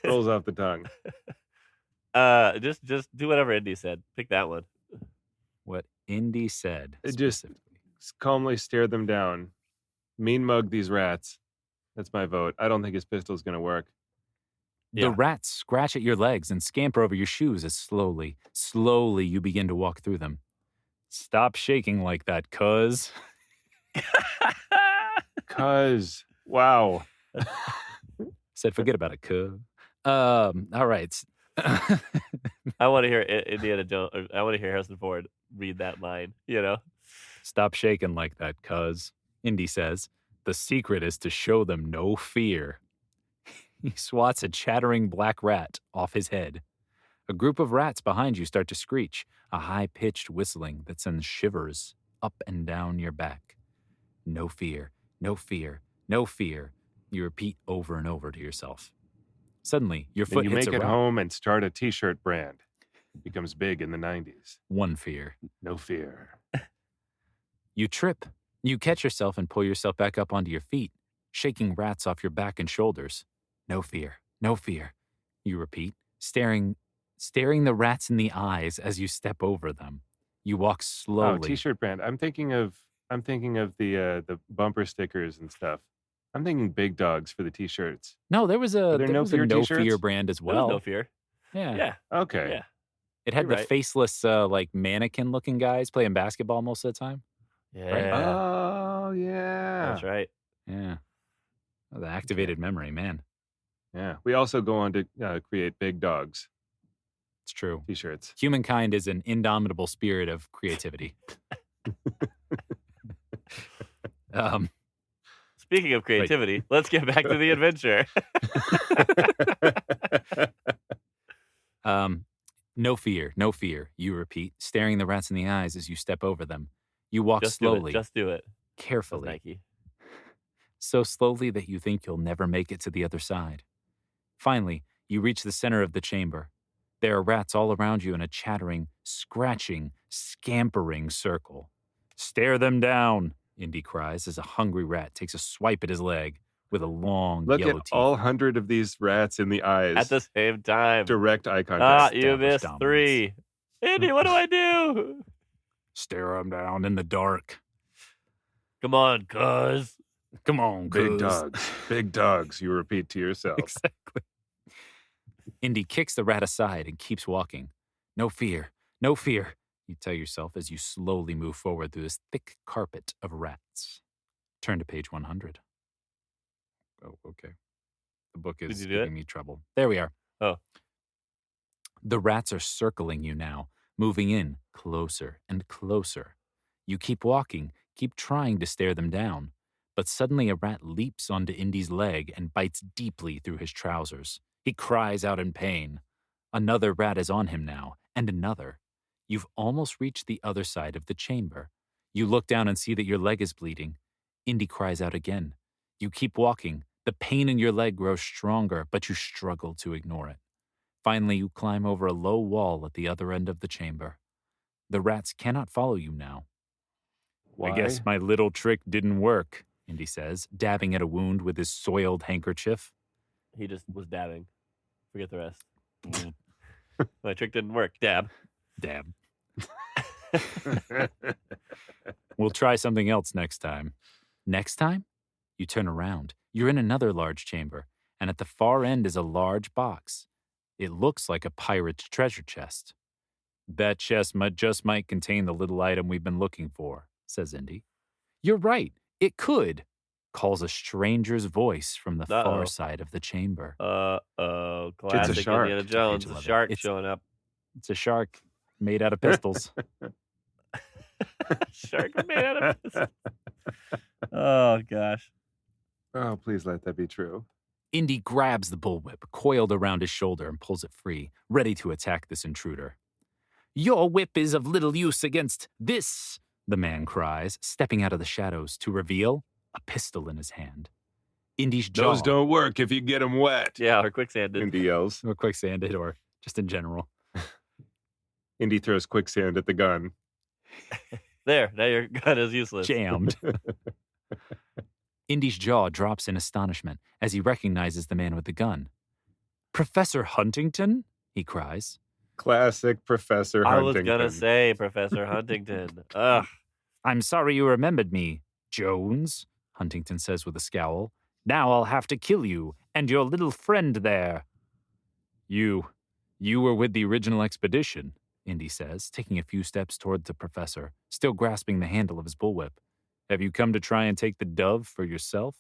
Rolls off the tongue. Just do whatever Indy said. Pick that one. What Indy said. It just calmly stare them down. Mean mug these rats. That's my vote. I don't think his pistol's going to work. The rats scratch at your legs and scamper over your shoes as slowly you begin to walk through them. Stop shaking like that, cuz. Cuz. Wow. Said forget about it, cuz. All right. I want to hear Indiana Jones. I want to hear Harrison Ford read that line. Stop shaking like that, cuz. Indy says, the secret is to show them no fear. He swats a chattering black rat off his head. A group of rats behind you start to screech, a high-pitched whistling that sends shivers up and down your back. No fear, no fear, no fear, you repeat over and over to yourself. Suddenly, your foot you hits make a it rock. home and start a t-shirt brand. It becomes big in the 90s. One fear. No fear. You trip. You catch yourself and pull yourself back up onto your feet, shaking rats off your back and shoulders. No fear, no fear, you repeat, staring the rats in the eyes as you step over them. You walk slowly. Oh, t-shirt brand. I'm thinking of the bumper stickers and stuff. I'm thinking Big Dogs for the t-shirts. No, there was a No fear brand as well. No fear. Yeah. Okay. Yeah. It had You're the right. faceless like mannequin looking guys playing basketball most of the time. Yeah. Right? Oh, yeah. That's right. Yeah. Oh, the activated memory, man. Yeah. We also go on to create Big Dogs It's true. t-shirts. Humankind is an indomitable spirit of creativity. Speaking of creativity, let's get back to the adventure. No fear, you repeat, staring the rats in the eyes as you step over them. You walk slowly, Just do it. carefully, Nike. so slowly that you think you'll never make it to the other side. Finally, you reach the center of the chamber. There are rats all around you in a chattering, scratching, scampering circle. Stare them down, Indy cries as a hungry rat takes a swipe at his leg with a long Look yellow at teeth. all 100 of these rats in the eyes. At the same time. Direct eye contact. You missed dominance. 3. Indy, what do I do? Stare them down in the dark. Come on, cuz. Come on, Big cuz. dogs. Big dogs, you repeat to yourself. Exactly. Indy kicks the rat aside and keeps walking. No fear, you tell yourself as you slowly move forward through this thick carpet of rats. Turn to page 100. Oh, okay. The book is Did you do giving me trouble. There we are. Oh. The rats are circling you now, moving in closer and closer. You keep walking, keep trying to stare them down. But suddenly a rat leaps onto Indy's leg and bites deeply through his trousers. He cries out in pain. Another rat is on him now, and another. You've almost reached the other side of the chamber. You look down and see that your leg is bleeding. Indy cries out again. You keep walking. The pain in your leg grows stronger, but you struggle to ignore it. Finally, you climb over a low wall at the other end of the chamber. The rats cannot follow you now. Why? I guess my little trick didn't work, Indy says, dabbing at a wound with his soiled handkerchief. He just was dabbing. Forget the rest. My trick didn't work. Dab. Dab. We'll try something else next time. Next time? You turn around. You're in another large chamber, and at the far end is a large box. It looks like a pirate's treasure chest. That chest might contain the little item we've been looking for, says Indy. You're right. It could, calls a stranger's voice from the far side of the chamber. Classic shark. Indiana Jones. Page A 11. shark It's- showing up. It's a shark made out of pistols. Shark made out of pistols. Oh, gosh. Oh, please let that be true. Indy grabs the bullwhip, coiled around his shoulder, and pulls it free, ready to attack this intruder. Your whip is of little use against this, the man cries, stepping out of the shadows to reveal a pistol in his hand. Indy's jaw... Those don't work if you get them wet. Yeah, or quicksanded. Indy yells. Or quicksanded, or just in general. Indy throws quicksand at the gun. There, now your gun is useless. Jammed. Indy's jaw drops in astonishment as he recognizes the man with the gun. Professor Huntington? He cries. Classic Professor I Huntington. was gonna say Professor Huntington. Ugh. I'm sorry you remembered me, Jones, Huntington says with a scowl. Now I'll have to kill you and your little friend there. You were with the original expedition, Indy says, taking a few steps toward the professor, still grasping the handle of his bullwhip. Have you come to try and take the dove for yourself?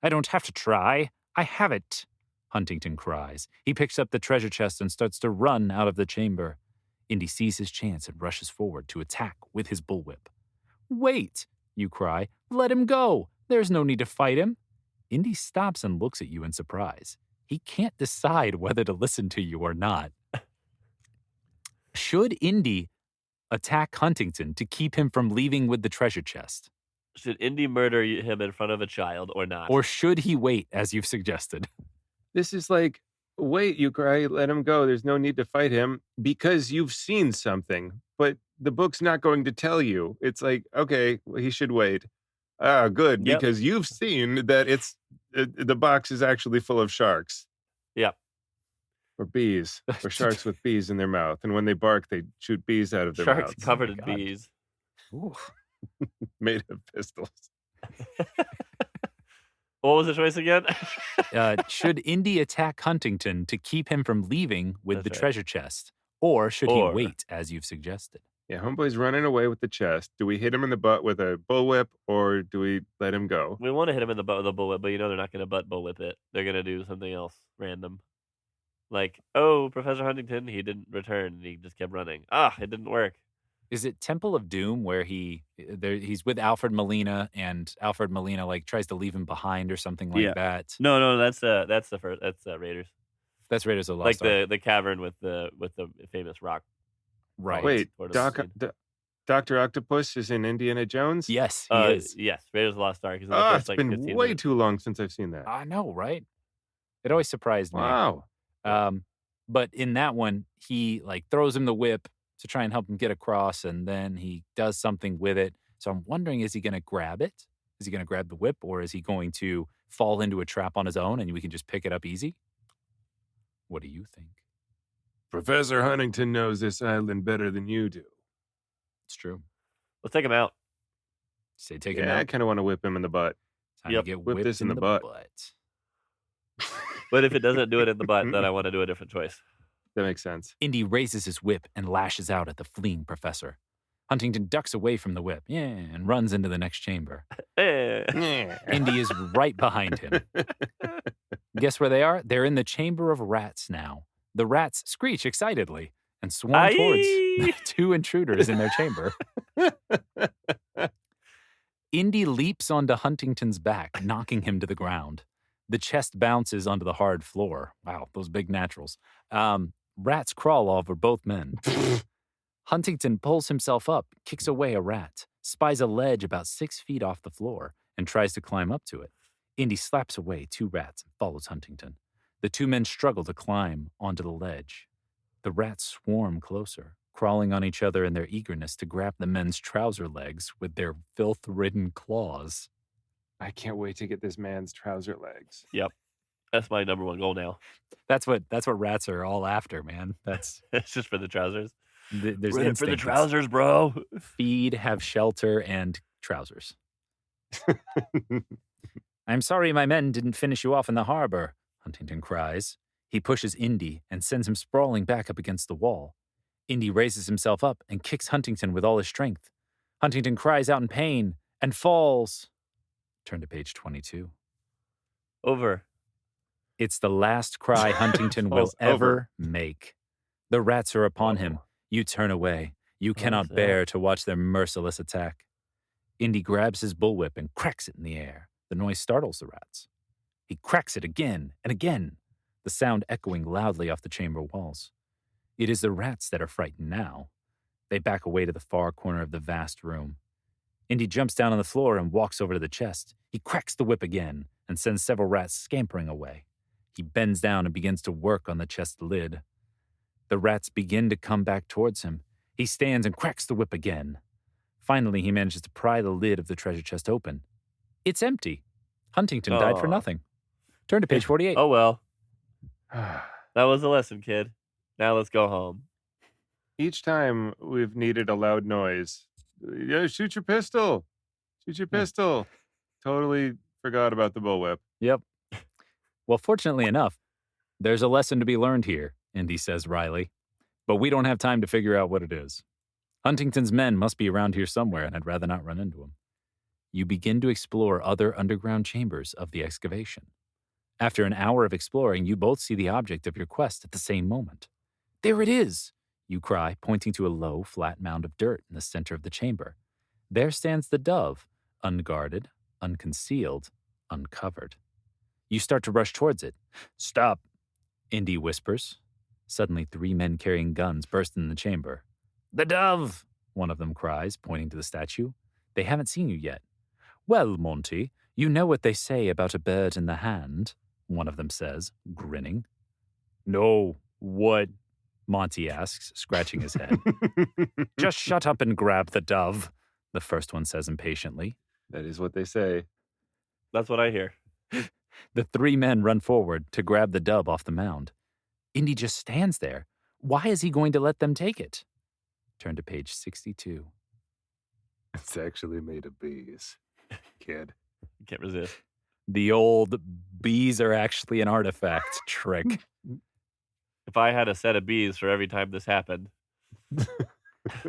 I don't have to try. I have it, Huntington cries. He picks up the treasure chest and starts to run out of the chamber. Indy sees his chance and rushes forward to attack with his bullwhip. Wait, you cry. Let him go. There's no need to fight him. Indy stops and looks at you in surprise. He can't decide whether to listen to you or not. Should Indy attack Huntington to keep him from leaving with the treasure chest? Should Indy murder him in front of a child or not? Or should he wait, as you've suggested? This is like, wait, you cry, let him go. There's no need to fight him because you've seen something, but the book's not going to tell you. It's like, okay, well, he should wait. Ah, good, Yep. because you've seen that the box is actually full of sharks. Yep. Or bees, or sharks with bees in their mouth. And when they bark, they shoot bees out of their Sharks mouths. covered Oh in my God. bees. Ooh. Made of pistols. What was the choice again? Should Indy attack Huntington to keep him from leaving with That's the right. treasure chest? Or should Or- he wait, as you've suggested? Yeah, homeboy's running away with the chest. Do we hit him in the butt with a bullwhip, or do we let him go? We want to hit him in the butt with a bullwhip, but they're not going to butt bullwhip it. They're going to do something else random. Like, oh, Professor Huntington, he didn't return. He just kept running. Ah, it didn't work. Is it Temple of Doom where he's with Alfred Molina and Alfred Molina like tries to leave him behind or something like Yeah. that? No, that's the first. That's Raiders. That's Raiders of the Like Lost Ark. the cavern with the famous rock. Right. Wait, Sort of Doc, scene. Dr. Octopus is in Indiana Jones? Yes, he is. Yes, Raiders of the Lost Ark is in the Oh, first it's like been 15 way minutes. too long since I've seen that. I know, right? It always surprised me. Wow. But in that one, he like throws him the whip to try and help him get across, and then he does something with it. So I'm wondering, is he going to grab it? Is he going to grab the whip, or is he going to fall into a trap on his own and we can just pick it up easy? What do you think? Professor Huntington knows this island better than you do. It's true. Let's take him out. Say take him Yeah, I out. kind of want to whip him in the butt. Time Yep. to get Whip whipped this in the butt. But if it doesn't do it in the butt, then I want to do a different choice. That makes sense. Indy raises his whip and lashes out at the fleeing professor. Huntington ducks away from the whip, and runs into the next chamber. Eh. Indy is right behind him. Guess where they are? They're in the chamber of rats now. The rats screech excitedly and swarm towards Aye. two intruders in their chamber. Indy leaps onto Huntington's back, knocking him to the ground. The chest bounces onto the hard floor. Wow, those big naturals. Rats crawl over both men. Huntington pulls himself up, kicks away a rat, spies a ledge about 6 feet off the floor, and tries to climb up to it. Indy slaps away 2 rats and follows Huntington. The 2 men struggle to climb onto the ledge. The rats swarm closer, crawling on each other in their eagerness to grab the men's trouser legs with their filth-ridden claws. I can't wait to get this man's trouser legs. Yep. That's my number one goal now. That's what rats are all after, man. That's It's just for the trousers. there's We're in it for the instinct. It's trousers, bro. feed, have shelter, and trousers. I'm sorry my men didn't finish you off in the harbor, Huntington cries. He pushes Indy and sends him sprawling back up against the wall. Indy raises himself up and kicks Huntington with all his strength. Huntington cries out in pain and falls. Turn to page 22. Over. It's the last cry Huntington will Falls ever make. The rats are upon him. You turn away. You cannot sad. bear to watch their merciless attack. Indy grabs his bullwhip and cracks it in the air. The noise startles the rats. He cracks it again and again, the sound echoing loudly off the chamber walls. It is the rats that are frightened now. They back away to the far corner of the vast room. Indy jumps down on the floor and walks over to the chest. He cracks the whip again and sends several rats scampering away. He bends down and begins to work on the chest lid. The rats begin to come back towards him. He stands and cracks the whip again. Finally, he manages to pry the lid of the treasure chest open. It's empty. Huntington died for Aw. nothing. Turn to page 48. Oh, well. That was a lesson, kid. Now let's go home. Each time we've needed a loud noise, yeah, shoot your pistol. Shoot your pistol. Totally forgot about the bullwhip. Yep. Well, fortunately enough, there's a lesson to be learned here, Indy says wryly. But we don't have time to figure out what it is. Huntington's men must be around here somewhere, and I'd rather not run into them. You begin to explore other underground chambers of the excavation. After an hour of exploring, you both see the object of your quest at the same moment. There it is, you cry, pointing to a low, flat mound of dirt in the center of the chamber. There stands the dove, unguarded, unconcealed, uncovered. You start to rush towards it. Stop, Indy whispers. Suddenly, 3 men carrying guns burst in the chamber. The dove, one of them cries, pointing to the statue. They haven't seen you yet. Well, Monty, you know what they say about a bird in the hand, one of them says, grinning. No, what? Monty asks, scratching his head. Just shut up and grab the dove, the first one says impatiently. That is what they say. That's what I hear. The 3 men run forward to grab the dove off the mound. Indy just stands there. Why is he going to let them take it? Turn to page 62. It's actually made of bees, kid. Can't resist. The old bees are actually an artifact trick. If I had a set of bees for every time this happened.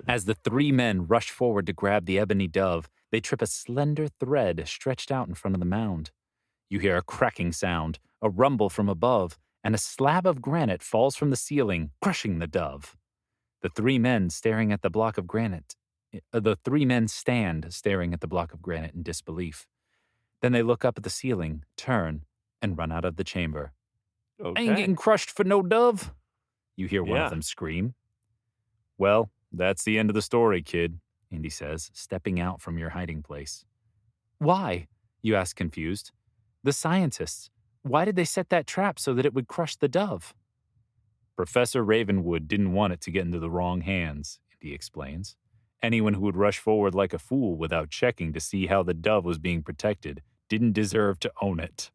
As the 3 men rush forward to grab the ebony dove, they trip a slender thread stretched out in front of the mound. You hear a cracking sound, a rumble from above, and a slab of granite falls from the ceiling, crushing the dove. The 3 men staring at the block of granite. The 3 men stand staring at the block of granite in disbelief. Then they look up at the ceiling, turn, and run out of the chamber. Okay. I ain't getting crushed for no dove, you hear one Yeah. of them scream. Well, that's the end of the story, kid, Indy says, stepping out from your hiding place. Why? You ask confused. The scientists. Why did they set that trap so that it would crush the dove? Professor Ravenwood didn't want it to get into the wrong hands, Indy explains. Anyone who would rush forward like a fool without checking to see how the dove was being protected didn't deserve to own it.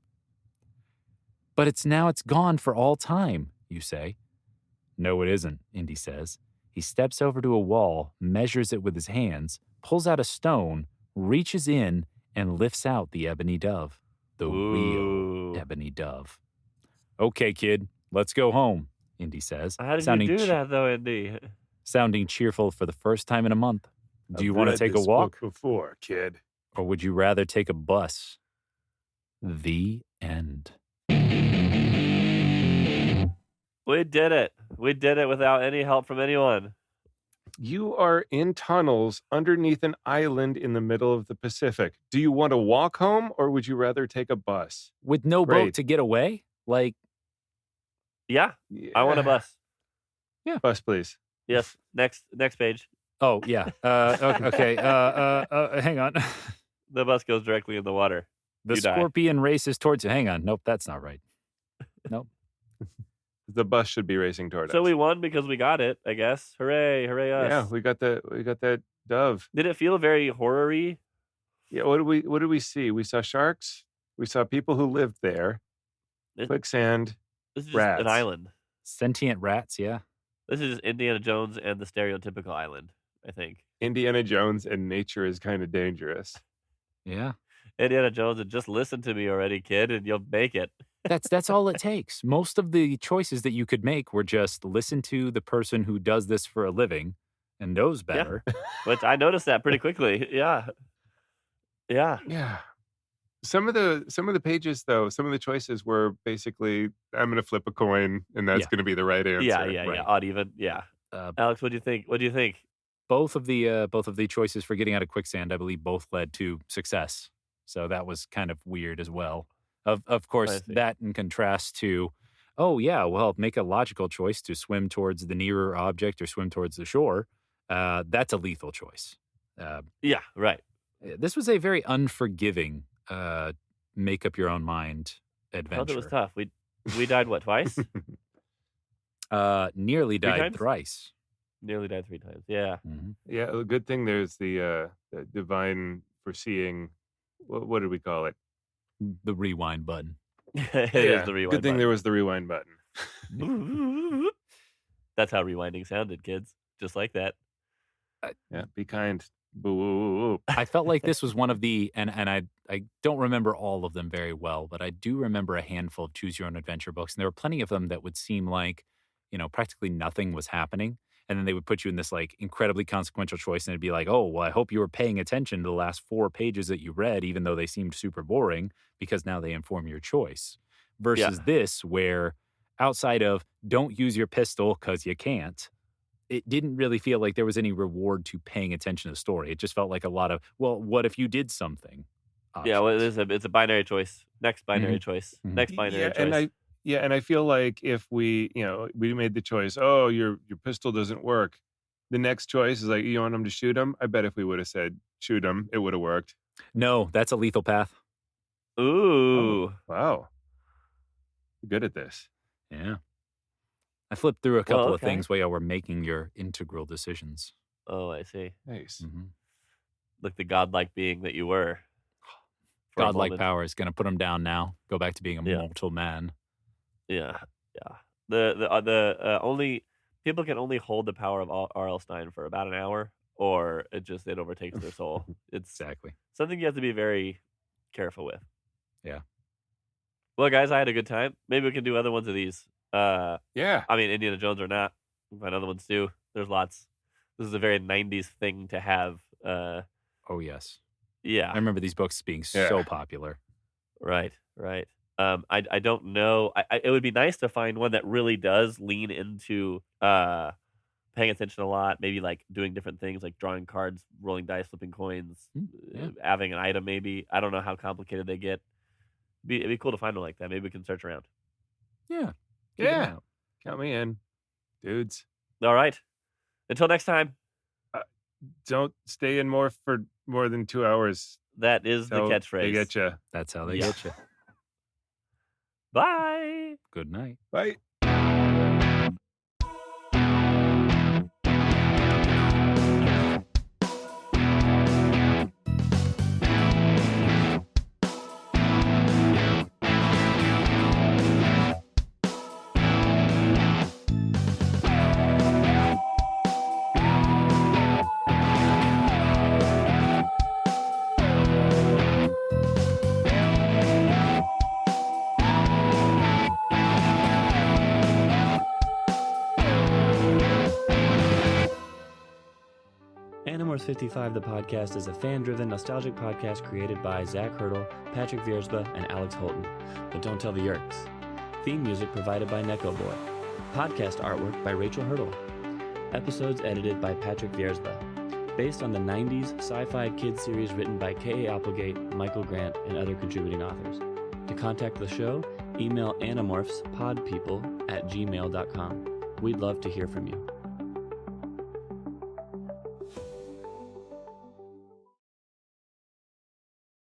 But it's gone for all time, you say. No, it isn't, Indy says. He steps over to a wall, measures it with his hands, pulls out a stone, reaches in, and lifts out the ebony dove. The Ooh. real ebony dove. Okay, kid, let's go home, Indy says. How did you do that, though, Indy? Sounding cheerful for the first time in a month. Do you I've want to read take a this walk? book before, kid. Or would you rather take a bus? The end. We did it. We did it without any help from anyone. You are in tunnels underneath an island in the middle of the Pacific. Do you want to walk home or would you rather take a bus? With no boat Great. to get away? Like, Yeah, I want a bus. Bus, please. Yes. Next page. oh, yeah. Okay. Hang on. The bus goes directly in the water. The You die. scorpion races towards you. Hang on. Nope, that's not right. Nope. The bus should be racing toward So us. we won because we got it, I guess. Hooray, hooray us. Yeah, we got that dove. Did it feel very horror-y? Yeah, what did we see? We saw sharks. We saw people who lived there. It- Quicksand. This is just Rats. an island. Sentient rats, yeah. This is just Indiana Jones and the stereotypical island, I think. Indiana Jones and nature is kind of dangerous. Yeah. Indiana Jones, and just listen to me already, kid, and you'll make it. That's all it takes. Most of the choices that you could make were just listen to the person who does this for a living and knows better. Which I noticed that pretty quickly. Yeah. Yeah. Yeah. Some of the pages though, some of the choices were basically I'm going to flip a coin and that's Yeah. going to be the right answer. Yeah. Right. Odd even. Yeah. Alex, what do you think? What do you think? Both of the choices for getting out of quicksand, I believe, both led to success. So that was kind of weird as well. Of course, see. that in contrast to, oh yeah, well, make a logical choice to swim towards the nearer object or swim towards the shore. That's a lethal choice. Yeah, right. This was a very unforgiving make up your own mind I adventure. thought it was tough. We died, what, twice? Nearly died times? thrice. Nearly died 3 times. Yeah. Mhm. Yeah, a good thing there's the divine foreseeing. What did we call it? The rewind button. It is the rewind Good thing button. there was the rewind button. That's how rewinding sounded, kids. Just like that. Yeah, be kind. Boo. I felt like this was one of the, and I don't remember all of them very well, but I do remember a handful of choose your own adventure books. And there were plenty of them that would seem like, practically nothing was happening. And then they would put you in this like incredibly consequential choice. And it'd be like, oh, well, I hope you were paying attention to the last 4 pages that you read, even though they seemed super boring, because now they inform your choice. Versus this, where outside of don't use your pistol because you can't, it didn't really feel like there was any reward to paying attention to the story. It just felt like a lot of, well, what if you did something? Yeah, well, options. it's a binary choice. Next binary choice. Mhm. Next binary choice. And I feel like if we made the choice, oh, your pistol doesn't work. The next choice is like, you want him to shoot him? I bet if we would have said shoot him, it would have worked. No, that's a lethal path. Ooh. Oh, wow. You're good at this. Yeah. I flipped through a couple of okay. things while y'all were making your integral decisions. Oh, I see. Nice. Mhm. Like the godlike being that you were. for a Godlike moment. power is going to put him down now. Go back to being a Yeah. mortal man. Yeah. The only people can only hold the power of RL Stine for about an hour, or it overtakes their soul. It's Exactly. something you have to be very careful with. Yeah. Well, guys, I had a good time. Maybe we can do other ones of these. Yeah. I mean, Indiana Jones or not. We'll find other ones too. There's lots. This is a very 90s thing to have. Oh, yes. Yeah. I remember these books being so popular. Right. I don't know. It would be nice to find one that really does lean into paying attention a lot, maybe like doing different things like drawing cards, rolling dice, flipping coins, yeah. having an item maybe. I don't know how complicated they get. It'd be cool to find one like that. Maybe we can search around. Yeah. Keep an eye Yeah. out. Count me in, dudes. All right. Until next time, Don't stay in morph for more than 2 hours. that is the catchphrase. They get you. That's how they Yeah. get you. Bye. Good night. Bye. Animorphs 55, the podcast, is a fan-driven, nostalgic podcast created by Zach Hurdle, Patrick Viersba, and Alex Holton. But don't tell the Yeerks. Theme music provided by Neko Boy. Podcast artwork by Rachel Hurdle. Episodes edited by Patrick Viersba. Based on the 90s sci-fi kids series written by K.A. Applegate, Michael Grant, and other contributing authors. To contact the show, email animorphspodpeople@gmail.com. We'd love to hear from you.